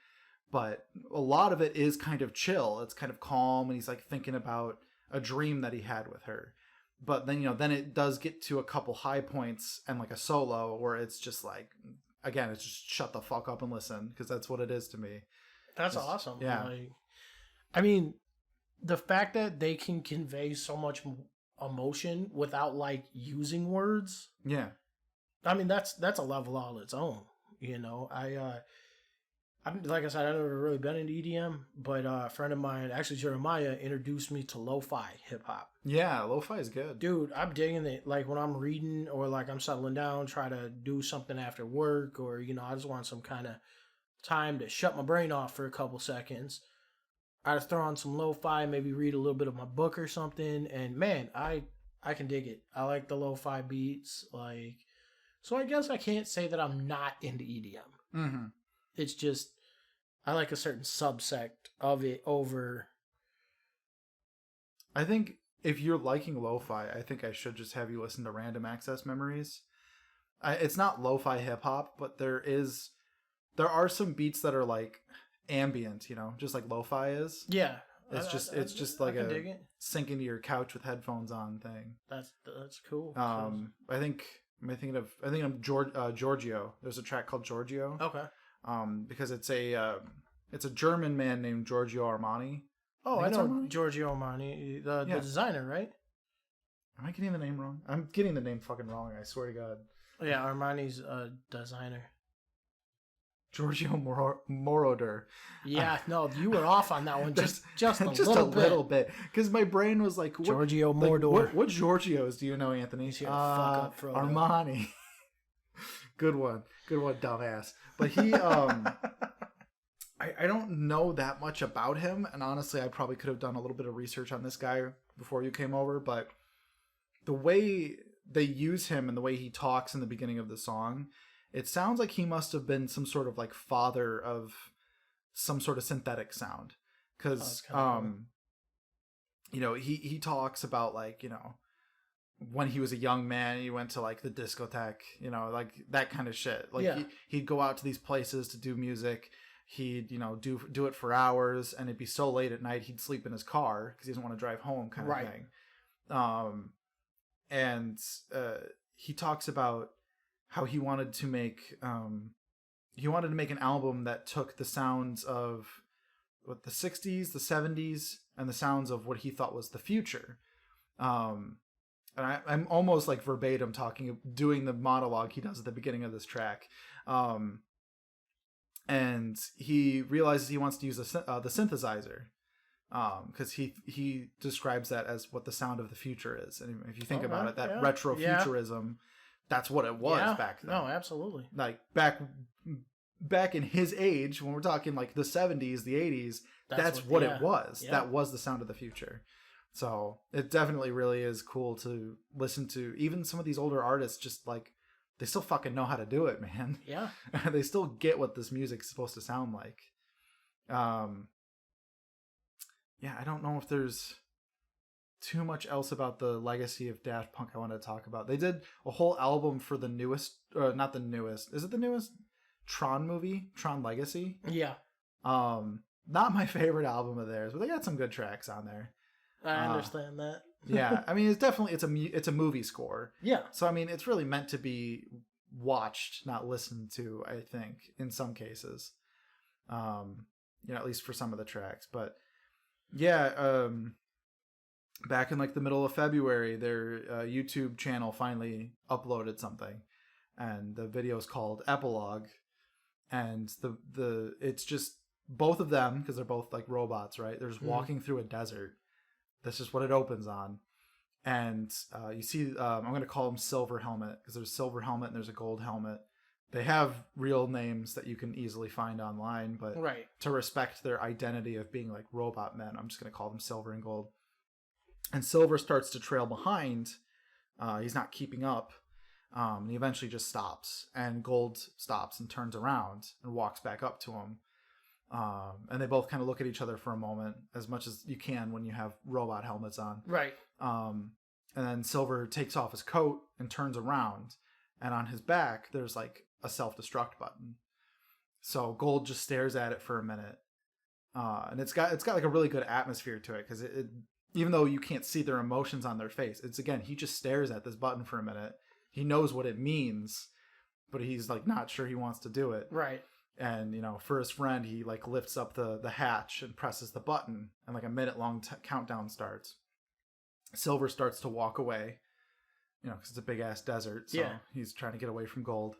but a lot of it is kind of chill. It's kind of calm, and he's like thinking about a dream that he had with her. But then, you know, then it does get to a couple high points and like a solo where it's just like, again, it's just shut the fuck up and listen, because that's what it is to me. That's awesome. Yeah. Like, I mean, the fact that they can convey so much emotion without like using words. Yeah. I mean, that's a level all its own. You know, I'm like I said, I've never really been into EDM, but a friend of mine, actually Jeremiah, introduced me to lo-fi hip hop. Yeah, lo-fi is good. Dude, I'm digging it. Like when I'm reading or like I'm settling down, try to do something after work, or, you know, I just want some kind of time to shut my brain off for a couple seconds. I just throw on some lo-fi, maybe read a little bit of my book or something, and man, I can dig it. I like the lo-fi beats, like, so I guess I can't say that I'm not into EDM. Mm-hmm. It's just, I like a certain subsect of it over. I think if you're liking lo-fi, I think I should just have you listen to Random Access Memories. It's not lo-fi hip-hop, but there are some beats that are like ambient, you know, just like lo-fi is. Yeah. It's just like a sink into your couch with headphones on thing. That's cool. I think of Giorgio. There's a track called Giorgio. Okay. Because it's a German man named Giorgio Armani. Oh, I know Armani? Giorgio Armani, the designer, right? Am I getting the name wrong? I'm getting the name fucking wrong, I swear to God. Yeah, Armani's a designer. Giorgio Moroder. Yeah, no, you were off on that one just a little bit. Because my brain was like, Giorgio Moroder. What Giorgios do you know, Anthony? Armani. Good one, dumbass. But he, I don't know that much about him, and honestly, I probably could have done a little bit of research on this guy before you came over, but the way they use him and the way he talks in the beginning of the song, it sounds like he must have been some sort of like father of some sort of synthetic sound. Because, you know, he talks about, like, you know, when he was a young man, he went to like the discotheque, you know, like that kind of shit. Like he'd go out to these places to do music. He'd, you know, do it for hours, and it'd be so late at night he'd sleep in his car because he doesn't want to drive home, kind of thing. And he talks about how he wanted to make an album that took the sounds of the 60s, the 70s, and the sounds of what he thought was the future. And I'm almost like verbatim doing the monologue he does at the beginning of this track. And he realizes he wants to use the synthesizer, because he describes that as what the sound of the future is. And if you think about it, that retro futurism, that's what it was back then. No, absolutely. Like back in his age, when we're talking like the 70s, the 80s, that's what it was. Yeah. That was the sound of the future. So it definitely really is cool to listen to. Even some of these older artists, just like, they still fucking know how to do it, man. Yeah. They still get what this music's supposed to sound like. Yeah, I don't know if there's too much else about the legacy of Daft Punk I want to talk about. They did a whole album for the newest, not the newest. Is it the newest Tron movie? Tron Legacy? Yeah. Not my favorite album of theirs, but they got some good tracks on there. I understand that. Yeah, I mean, it's definitely it's a movie score. Yeah. So I mean, it's really meant to be watched, not listened to. I think in some cases, at least for some of the tracks. But yeah, back in like the middle of February, their YouTube channel finally uploaded something, and the video is called Epilogue, and it's just both of them because they're both like robots, right? They're just walking through a desert. That's just what it opens on. And you see, I'm going to call them Silver Helmet because there's Silver Helmet and there's a Gold Helmet. They have real names that you can easily find online, but right. to respect their identity of being like robot men, I'm just going to call them Silver and Gold. And Silver starts to trail behind. He's not keeping up. And he eventually just stops. And Gold stops and turns around and walks back up to him. And they both kind of look at each other for a moment, as much as you can when you have robot helmets on. Right. And then Silver takes off his coat and turns around, and on his back there's like a self-destruct button. So Gold just stares at it for a minute, and it's got like a really good atmosphere to it because it even though you can't see their emotions on their face, it's again he just stares at this button for a minute. He knows what it means, but he's like not sure he wants to do it. Right. And, for his friend, he like lifts up the hatch and presses the button, and like a minute-long countdown starts. Silver starts to walk away, because it's a big-ass desert, so he's trying to get away from Gold.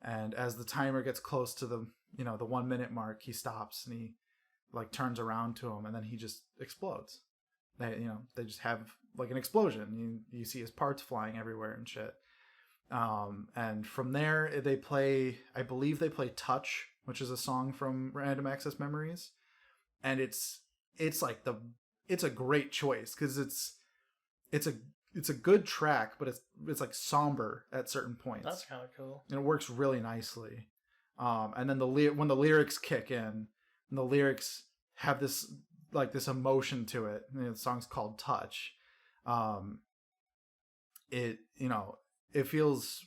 And as the timer gets close to the 1 minute mark, he stops and he like turns around to him, and then he just explodes. They just have like an explosion. You see his parts flying everywhere and shit. And from there I believe they play Touch, which is a song from Random Access Memories. And it's a great choice because it's a good track, but it's like somber at certain points. That's kind of cool. And it works really nicely. And then when the lyrics kick in, and the lyrics have this emotion to it. The song's called Touch. It feels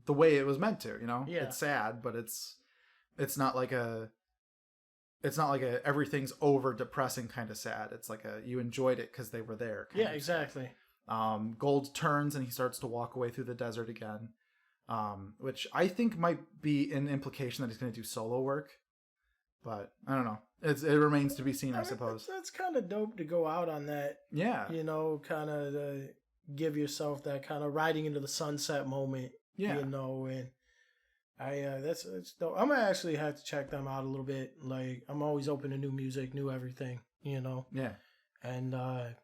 the way it was meant to, Yeah. It's sad, but it's not like a everything's over depressing kind of sad. It's like you enjoyed it because they were there. Yeah, exactly. Gold turns and he starts to walk away through the desert again, which I think might be an implication that he's going to do solo work, but I don't know. It remains to be seen, I suppose. That's kind of dope to go out on that. Yeah. Kind of give yourself that kind of riding into the sunset moment. Yeah. And that's dope. I'm gonna actually have to check them out a little bit. Like, I'm always open to new music, new everything. Yeah. And man,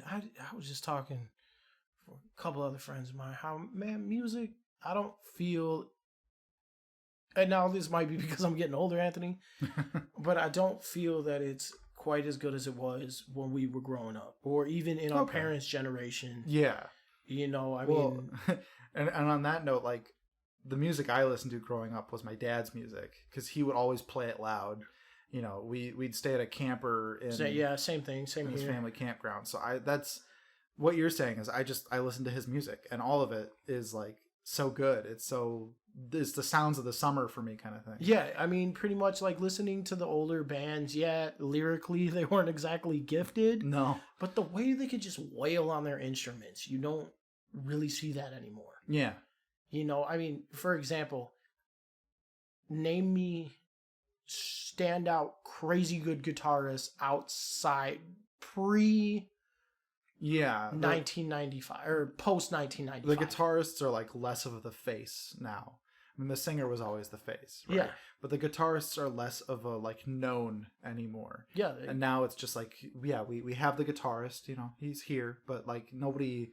I was just talking for a couple other friends of mine how, man, music, I don't feel, and now this might be because I'm getting older, Anthony, but I don't feel that it's quite as good as it was when we were growing up, or even in our parents' generation. Yeah. I mean, and on that note, like, the music I listened to growing up was my dad's music because he would always play it loud. We'd stay at a camper in same thing, same in his here. family campground. So that's what you're saying is I listen to his music, and all of it is like so good. It's the sounds of the summer for me kind of thing. Yeah, I mean, pretty much like listening to the older bands. Yeah, lyrically they weren't exactly gifted. No, but the way they could just wail on their instruments, you don't really see that anymore. Yeah. I mean, for example, name me standout crazy good guitarists outside pre 1995 or post 1995. The guitarists are like less of the face now. I mean, the singer was always the face, right? Yeah. But the guitarists are less of a like known anym're. Yeah. And now it's just like, we have the guitarist, he's here, but like nobody,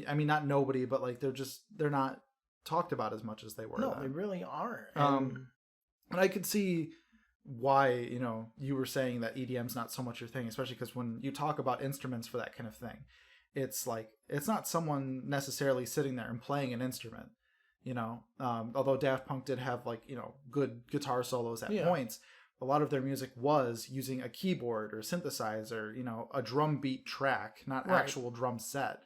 I mean, not nobody, but like they're not talked about as much as they were. No, then. they really aren't. And I could see why, you were saying that EDM's not so much your thing, especially because when you talk about instruments for that kind of thing, it's like, it's not someone necessarily sitting there and playing an instrument, although Daft Punk did have like, good guitar solos at points, a lot of their music was using a keyboard or synthesizer, you know, a drum beat track, not Right. actual drum set.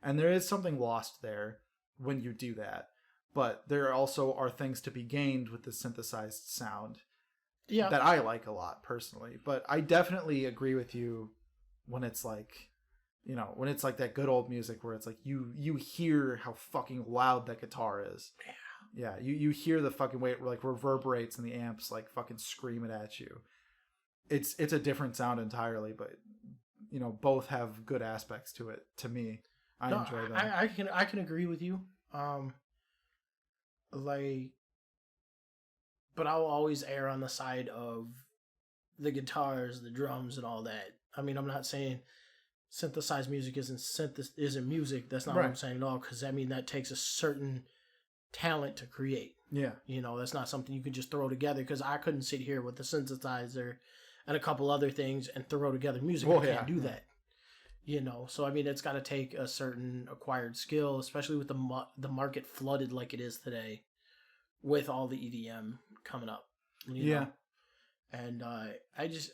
And there is something lost there when you do that. But there also are things to be gained with the synthesized sound Yeah. that I like a lot personally. But I definitely agree with you when it's like, you know, when it's like that good old music where it's like you hear how fucking loud that guitar is. Yeah, you hear the fucking way it like reverberates in the amps, like fucking screaming at you. It's a different sound entirely, but you know, both have good aspects to it. To me, I enjoy them. I can agree with you. Like, but I'll always err on the side of the guitars, the drums, and all that. I mean, I'm not saying synthesized music isn't music. That's not what I'm saying at all. Because I mean, that takes a certain talent to create. Yeah. You know, that's not something you can just throw together, because I couldn't sit here with a synthesizer and a couple other things and throw together music. I can't do that. You know, so I mean, it's got to take a certain acquired skill, especially with the market flooded like it is today, with all the EDM coming up. You know? And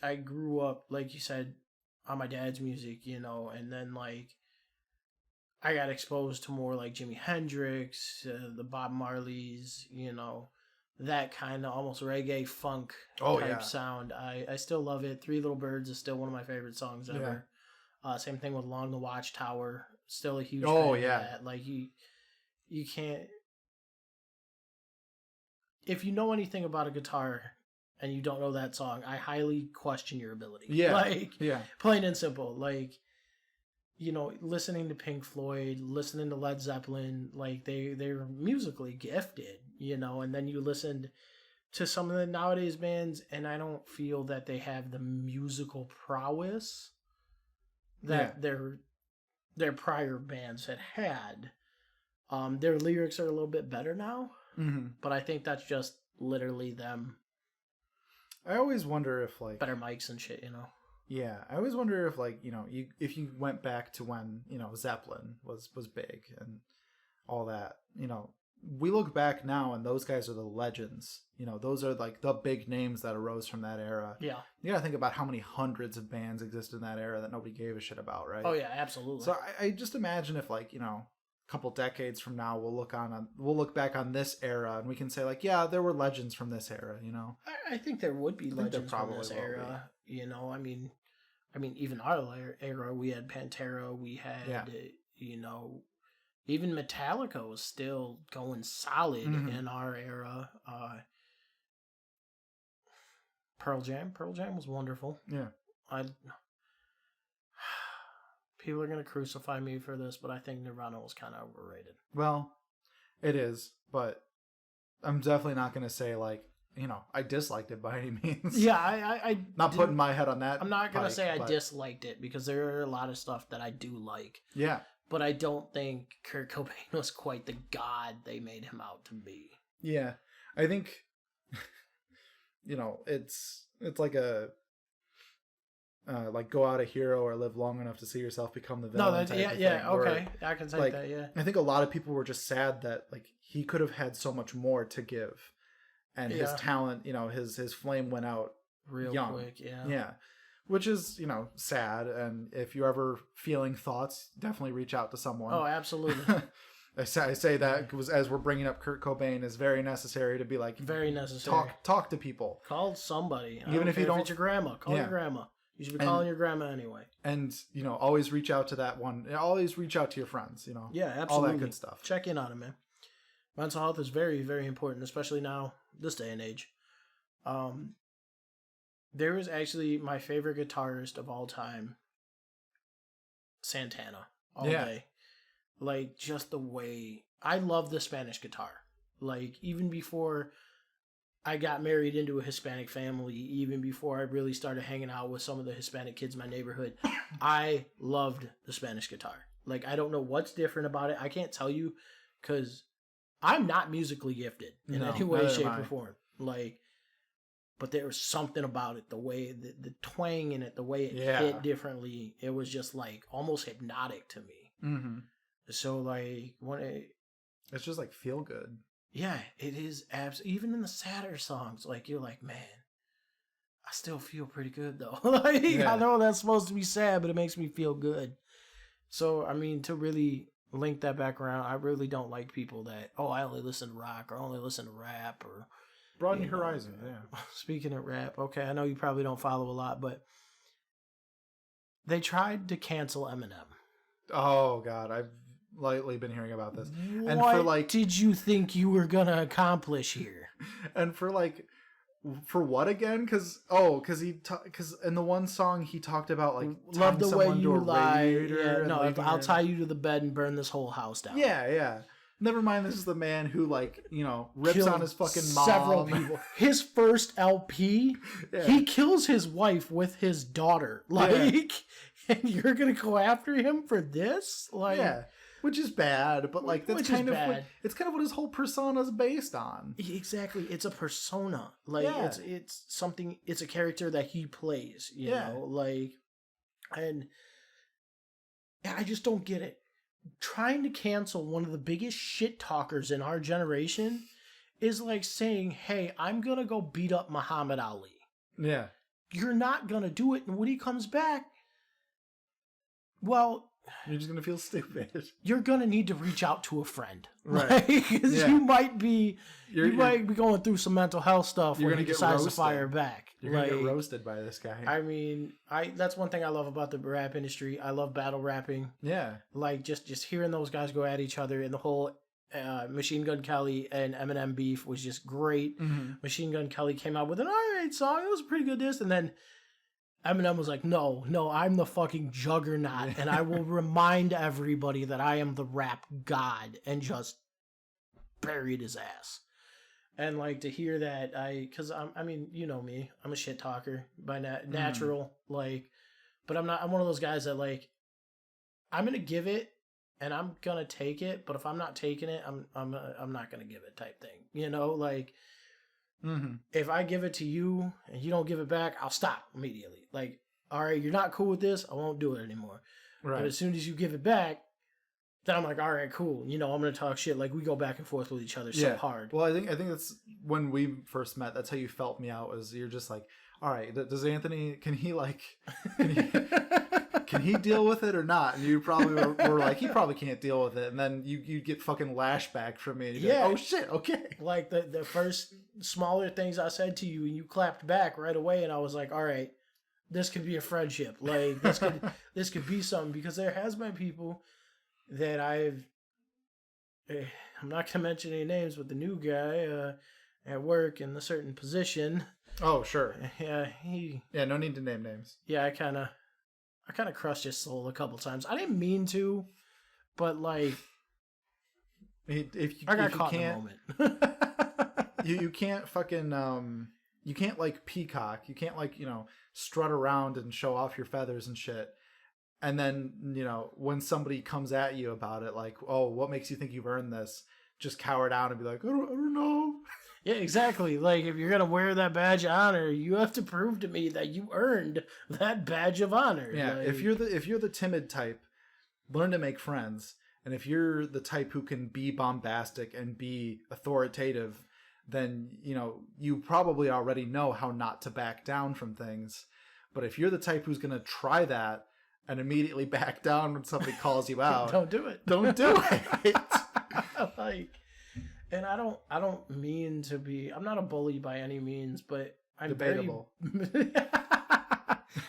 I grew up, like you said, on my dad's music, you know, and then like I got exposed to more like Jimi Hendrix, the Bob Marleys, you know, that kind of almost reggae funk type sound. I still love it. Three Little Birds is still one of my favorite songs ever. Same thing with Along the Watchtower. Still a huge fan of that. Like you can't, if you know anything about a guitar and you don't know that song, I highly question your ability. Plain and simple. Like, you know, listening to Pink Floyd, listening to Led Zeppelin, like they're musically gifted, you know, and then you listen to some of the nowadays bands and I don't feel that they have the musical prowess that their prior bands had. Their lyrics are a little bit better now, but I think that's just literally them. I always wonder if like better mics and shit, you know. Yeah, I always wonder if like, you know, if you went back to when, you know, Zeppelin was big and all that, you know, we look back now and those guys are the legends. You know, those are like the big names that arose from that era. Yeah. You gotta think about how many hundreds of bands existed in that era that nobody gave a shit about, right? Oh yeah, absolutely. So I just imagine if like, you know, a couple decades from now we'll look back on this era and we can say like, yeah, there were legends from this era, you know. I think there would be legends from this era. You know, I mean even our era, we had Pantera, we had you know, even Metallica was still going solid in our era. Pearl Jam was wonderful. Yeah. People are going to crucify me for this, but I think Nirvana was kind of overrated. Well, it is, but I'm definitely not going to say like, you know, I disliked it by any means. Yeah, I not putting my head on that. I'm not going to say I disliked it, because there are a lot of stuff that I do like. Yeah. But I don't think Kurt Cobain was quite the god they made him out to be. Yeah. I think, you know, it's like a, like go out a hero or live long enough to see yourself become the villain. Okay. I can take that, yeah. I think a lot of people were just sad that like he could have had so much more to give. And his talent, you know, his flame went out real young. Quick, yeah. Yeah. Which is, you know, sad. And if you're ever feeling thoughts, definitely reach out to someone. Oh, absolutely. I say that because as we're bringing up Kurt Cobain, is very necessary to be like, very necessary. Talk to people. Call somebody. Even if you don't, if it's your grandma, call your grandma. You should be calling your grandma anyway. And, you know, always reach out to that one. Always reach out to your friends, you know. Yeah, absolutely. All that good stuff. Check in on them, man. Mental health is very, very important, especially now, this day and age. There was actually my favorite guitarist of all time, Santana, all day. Like, just the way... I love the Spanish guitar. Like, even before I got married into a Hispanic family, even before I really started hanging out with some of the Hispanic kids in my neighborhood, I loved the Spanish guitar. Like, I don't know what's different about it. I can't tell you, because I'm not musically gifted in any way, shape, or form. Like, but there was something about it, the way, the twang in it, the way it hit differently. It was just, like, almost hypnotic to me. Mm-hmm. So, like, it's just, like, feel good. Yeah, it is even in the sadder songs, like, you're like, man, I still feel pretty good though. Like, I know that's supposed to be sad, but it makes me feel good. So, I mean, to really link that back around, I really don't like people that, I only listen to rock or only listen to rap or... Broaden your horizon, yeah. Speaking of rap, okay, I know you probably don't follow a lot, but they tried to cancel Eminem. Oh, God, I've lately been hearing about this. What and for like, did you think you were going to accomplish here? And for like... For what again? Because in the one song he talked about like love the way you lie. Yeah, I'll tie you to the bed and burn this whole house down. Yeah. Never mind. This is the man who rips killed on his fucking mom. Several people. His first LP, he kills his wife with his daughter. And you're gonna go after him for this? Which is bad, but that's kind of it's kind of what his whole persona is based on. Exactly, it's a persona. It's something. It's a character that he plays. You know, and I just don't get it. Trying to cancel one of the biggest shit talkers in our generation is like saying, "Hey, I'm gonna go beat up Muhammad Ali." Yeah, you're not gonna do it, and when he comes back, well. You're just going to feel stupid. You're going to need to reach out to a friend. Right. Because you might be going through some mental health stuff when he decides to fire back. You're going to get roasted by this guy. I mean, that's one thing I love about the rap industry. I love battle rapping. Yeah. Just hearing those guys go at each other, and the whole Machine Gun Kelly and Eminem beef was just great. Mm-hmm. Machine Gun Kelly came out with an alright song. It was a pretty good disc. And then Eminem was like, no, I'm the fucking juggernaut, and I will remind everybody that I am the rap god, and just buried his ass. And to hear that, because I mean, you know me, I'm a shit talker by natural, but I'm one of those guys that I'm gonna give it, and I'm gonna take it, but if I'm not taking it, I'm not gonna give it type thing, you know, Mm-hmm. If I give it to you and you don't give it back, I'll stop immediately. All right, you're not cool with this, I won't do it anymore. Right. But as soon as you give it back, then I'm like, all right, cool. You know, I'm gonna talk shit. We go back and forth with each other so hard. Well, I think that's when we first met. That's how you felt me out. Was you're just like, all right, does Anthony? Can he can he deal with it or not? And you probably were like, he probably can't deal with it. And then you get fucking lashback from me. And you're like, oh shit, okay. The first smaller things I said to you, and you clapped back right away, and I was like, all right, this could be a friendship. This could be something, because there has been people that I'm not gonna mention any names, but the new guy at work in a certain position. Oh sure. Yeah, no need to name names. Yeah, I kind of crushed his soul a couple times. I didn't mean to, but if I got caught in a moment. you can't fucking you can't peacock. You can't strut around and show off your feathers and shit. And then when somebody comes at you about it, oh, what makes you think you've earned this? Just cower down and be like, I don't know. Yeah, exactly. If you're gonna wear that badge of honor, you have to prove to me that you earned that badge of honor. Yeah, if you're the timid type, learn to make friends. And if you're the type who can be bombastic and be authoritative, then you probably already know how not to back down from things. But if you're the type who's gonna try that and immediately back down when somebody calls you out, don't do it. Don't do it. And I don't mean to be. I'm not a bully by any means, but I'm debatable.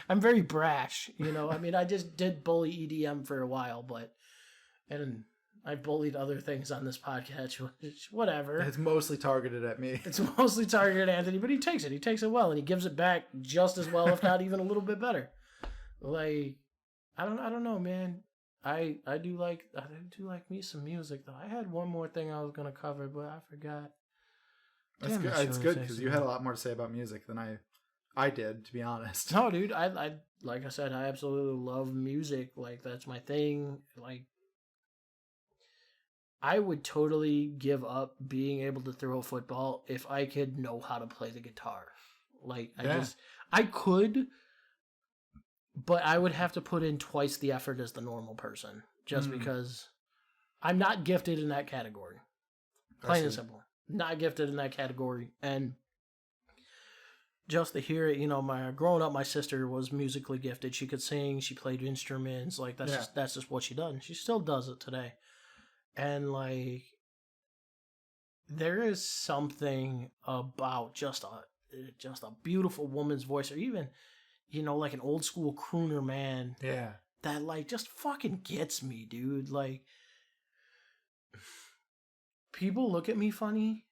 I'm very brash, I mean, I just did bully EDM for a while, and I bullied other things on this podcast, which, whatever. It's mostly targeted at me. It's mostly targeted at Anthony, but he takes it. He takes it well, and he gives it back just as well, if not even a little bit better. I don't know, man. I do like me some music though. I had one more thing I was gonna cover, but I forgot. That's good. It's good because you had a lot more to say about music than I did, to be honest. No, dude. I like I said, I absolutely love music. That's my thing. I would totally give up being able to throw a football if I could know how to play the guitar. I could. But I would have to put in twice the effort as the normal person, just because I'm not gifted in that category. Plain and simple. Not gifted in that category. And just to hear it, you know, my growing up, my sister was musically gifted. She could sing, she played instruments, like that's just what she does. And she still does it today. And like, there is something about just a beautiful woman's voice, or even, you know, like an old school crooner man. Yeah. That like just fucking gets me, dude. Like, people look at me funny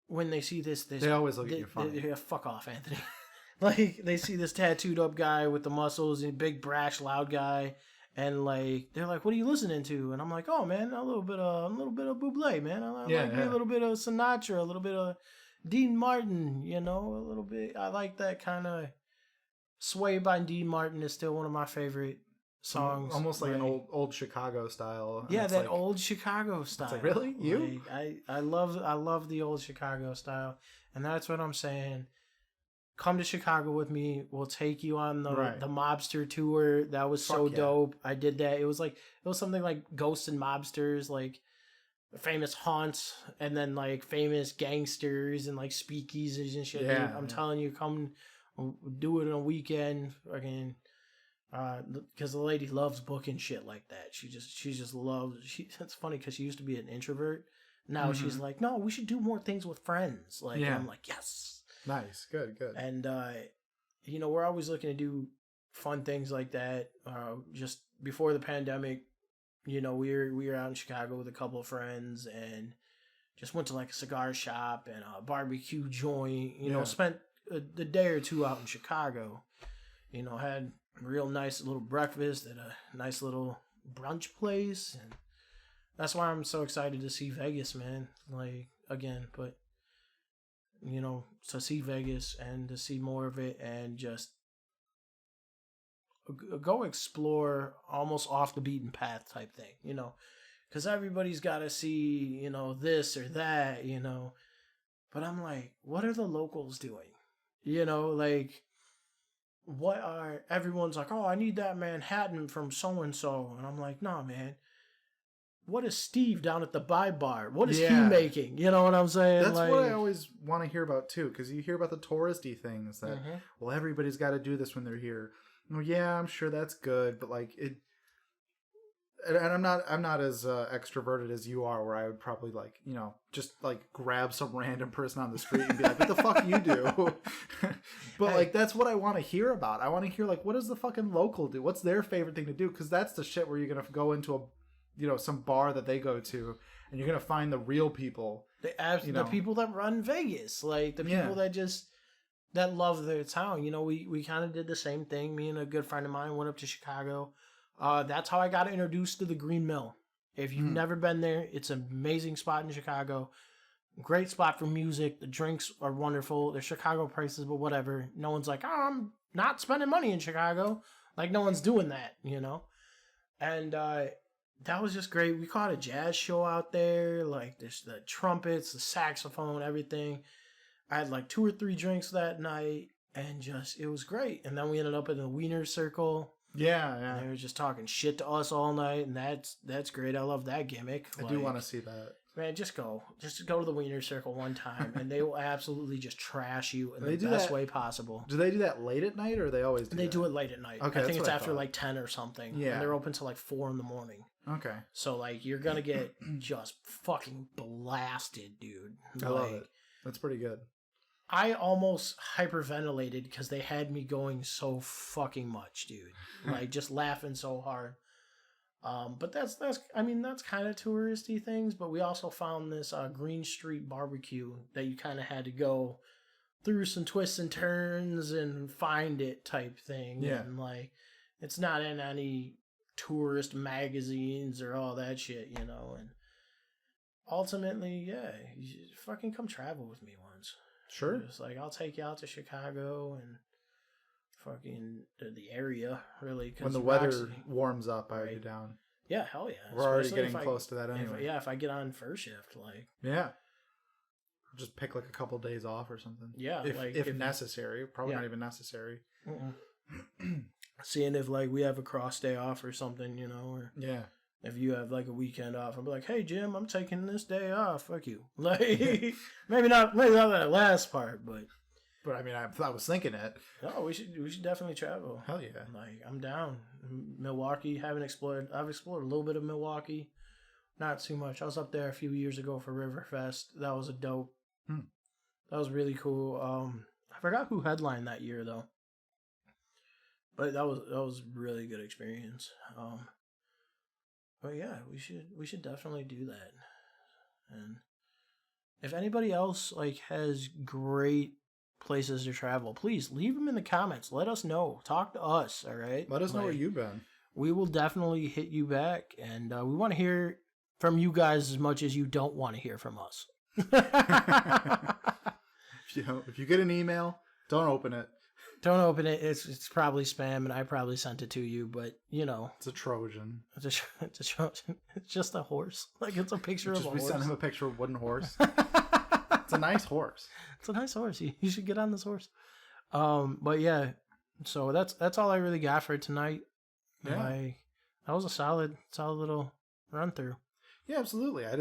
when they see this. They always look at you funny. Yeah, fuck off, Anthony. Like, they see this tattooed up guy with the muscles and big brash loud guy, and like they're like, "What are you listening to?" And I'm like, "Oh man, a little bit of Bublé, man. I like a little bit of Sinatra, a little bit of Dean Martin, you know, a little bit. I like that kind of Sway by Dean Martin is still one of my favorite songs. Almost like an old Chicago style. Yeah, that old Chicago style. It's like, really? You? Like, I love the old Chicago style, and that's what I'm saying. Come to Chicago with me. We'll take you on the mobster tour. That was so dope. I did that. It was something like Ghosts and Mobsters, like famous haunts, and then like famous gangsters and like speakeasies and shit. Yeah, dude. I'm telling you, come do it on a weekend. Again, because the lady loves booking shit like that. She just loves. It's funny because she used to be an introvert. Now she's like, no, we should do more things with friends. Like, and I'm like, yes. Nice, good. And you know, we're always looking to do fun things like that. Just before the pandemic, you know, we were out in Chicago with a couple of friends and just went to like a cigar shop and a barbecue joint. You know, spent the day or two out in Chicago. You know, had a real nice little breakfast at a nice little brunch place, and that's why I'm so excited to see Vegas, man. Like, again, but you know, to see Vegas and to see more of it and just go explore almost off the beaten path type thing, you know, because everybody's got to see, you know, this or that, you know, but I'm like, what are the locals doing? You know, like, everyone's like, oh, I need that Manhattan from so-and-so. And I'm like, nah, man. What is Steve down at the Buy Bar? What is he making? You know what I'm saying? That's like, what I always want to hear about too, because you hear about the touristy things that, well, everybody's got to do this when they're here. Well, yeah, I'm sure that's good, but like it, and I'm not as extroverted as you are, where I would probably like, you know, just like grab some random person on the street and be like, what the fuck you do? But like, that's what I want to hear about. I want to hear like, what does the fucking local do? What's their favorite thing to do? Because that's the shit where you're gonna go into some bar that they go to, and you're gonna find the real people. The people that run Vegas, like the people that love their town. You know, we kind of did the same thing. Me and a good friend of mine went up to Chicago. That's how I got introduced to the Green Mill. If you've never been there, it's an amazing spot in Chicago. Great spot for music. The drinks are wonderful. They're Chicago prices, but whatever. No one's like, oh, I'm not spending money in Chicago. Like, no one's doing that, you know? And that was just great. We caught a jazz show out there. Like, there's the trumpets, the saxophone, everything. I had like 2 or 3 drinks that night, and it was great. And then we ended up in the Wiener Circle. Yeah. They were just talking shit to us all night, and that's great. I love that gimmick. I do want to see that. Man, just go to the Wiener Circle one time, and they will absolutely just trash you in the best way possible. Do they do that late at night, or they always do? They do it late at night. Okay, I think it's after like 10 or something. Yeah, and they're open till like 4 in the morning. Okay, so like you're gonna get just fucking blasted, dude. I love it. That's pretty good. I almost hyperventilated because they had me going so fucking much, dude. Like, just laughing so hard. But that's kind of touristy things. But we also found this Green Street barbecue that you kind of had to go through some twists and turns and find it type thing. Yeah. And like, it's not in any tourist magazines or all that shit, you know. And ultimately, yeah, you fucking come travel with me once. Sure. It's like, I'll take you out to Chicago and fucking the area, really. When the weather warms up, I'll be down. Yeah, hell yeah. We're already getting close to that anyway. If I get on first shift, like. Yeah. Just pick like a couple days off or something. Yeah. If necessary. Probably not even necessary. Seeing if like we have a cross day off or something, you know. Or if you have like a weekend off, I'll be like, hey Jim, I'm taking this day off. Fuck you. Like maybe not that last part, but But I mean, I was thinking it. No, we should definitely travel. Hell yeah. Like, I'm down. Milwaukee, I've explored a little bit of Milwaukee. Not too much. I was up there a few years ago for Riverfest. That was a dope. That was really cool. I forgot who headlined that year though. But that was a really good experience. But yeah, we should definitely do that. And if anybody else like has great places to travel, please leave them in the comments. Let us know. Talk to us, all right? Let us know where you've been. We will definitely hit you back, and we want to hear from you guys as much as you don't want to hear from us. If you get an email, don't open it. Don't open it. It's probably spam, and I probably sent it to you. But it's a Trojan. It's a Trojan. It's just a horse. Like it's a picture of a horse. We sent him a picture of a wooden horse. It's a nice horse. It's a nice horse. You should get on this horse. But yeah, so that's all I really got for tonight. Yeah, that was a solid little run through. Yeah, absolutely. I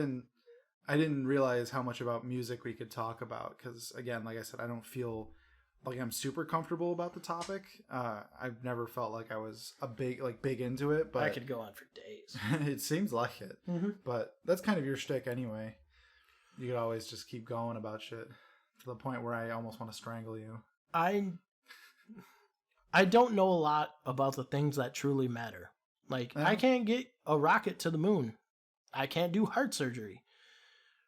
didn't realize how much about music we could talk about because, again, like I said, I don't feel like I'm super comfortable about the topic. I've never felt like I was big into it, but I could go on for days. It seems like it, but that's kind of your shtick anyway. You could always just keep going about shit to the point where I almost want to strangle you. I don't know a lot about the things that truly matter. Like, I can't get a rocket to the moon. I can't do heart surgery.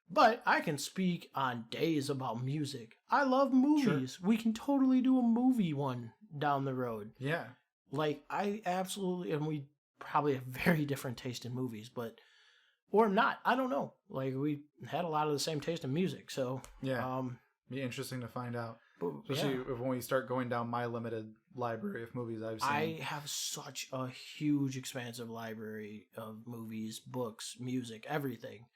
But I can speak on days about music. I love movies. Sure. We can totally do a movie one down the road. Yeah. Like, I absolutely, and we probably have very different taste in movies, or not. I don't know. Like, we had a lot of the same taste in music, so. Yeah. Be interesting to find out. Especially when we start going down my limited library of movies I've seen. I have such a huge, expansive library of movies, books, music, everything.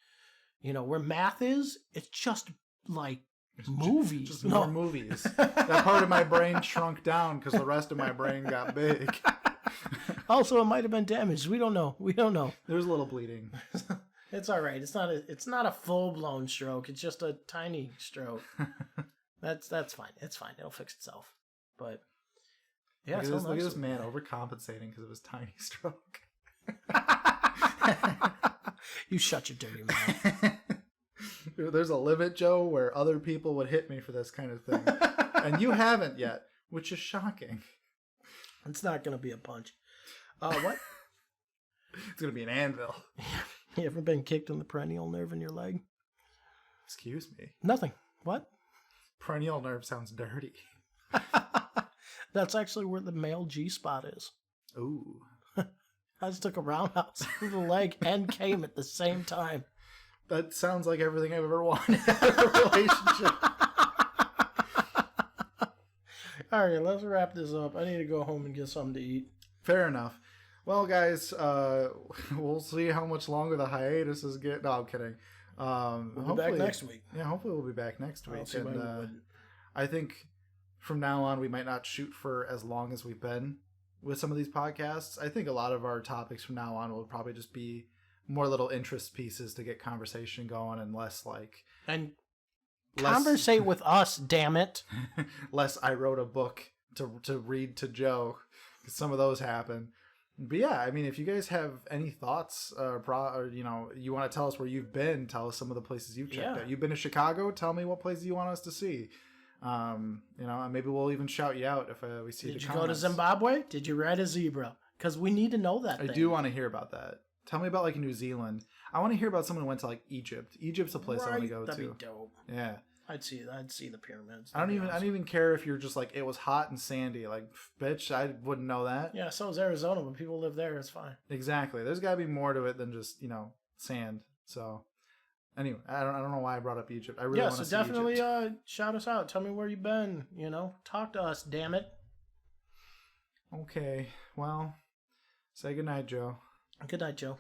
Where math is, it's just like movies. Just more movies. That part of my brain shrunk down because the rest of my brain got big. Also, it might have been damaged. We don't know. There's a little bleeding. It's all right. It's not a full-blown stroke. It's just a tiny stroke. That's fine. It's fine. It'll fix itself. But yeah, look at this man overcompensating because of his tiny stroke. You shut your dirty mouth. There's a limit, Joe, where other people would hit me for this kind of thing. And you haven't yet, which is shocking. It's not going to be a punch. What? It's going to be an anvil. You ever been kicked in the perennial nerve in your leg? Excuse me? Nothing. What? Perennial nerve sounds dirty. That's actually where the male G-spot is. Ooh. I just took a roundhouse to the leg and came at the same time. That sounds like everything I've ever wanted out of a relationship. All right, let's wrap this up. I need to go home and get something to eat. Fair enough. Well, guys, we'll see how much longer the hiatus is getting. No, I'm kidding. We'll be back next week. Yeah, hopefully we'll be back next week. I think from now on we might not shoot for as long as we've been with some of these podcasts. I think a lot of our topics from now on will probably just be more little interest pieces to get conversation going and less like... And conversate with us, damn it. Less I wrote a book to read to Joe. Some of those happen. But yeah, I mean, if you guys have any thoughts or you want to tell us where you've been, tell us some of the places you've checked out. You've been to Chicago? Tell me what places you want us to see. Maybe we'll even shout you out if we see the comments. Did you go to Zimbabwe? Did you ride a zebra? Because we need to know that I do want to hear about that. Tell me about like New Zealand. I want to hear about someone who went to like Egypt. Egypt's a place I want to go to. That'd be dope. Yeah. I'd see the pyramids. I don't even care if you're just like it was hot and sandy. Like, bitch, I wouldn't know that. Yeah, so is Arizona, but people live there. It's fine. Exactly. There's got to be more to it than just sand. So, anyway, I don't know why I brought up Egypt. I really want to see Egypt. So definitely shout us out. Tell me where you've been. Talk to us. Damn it. Okay. Well, say goodnight, Joe. Good night, Joe.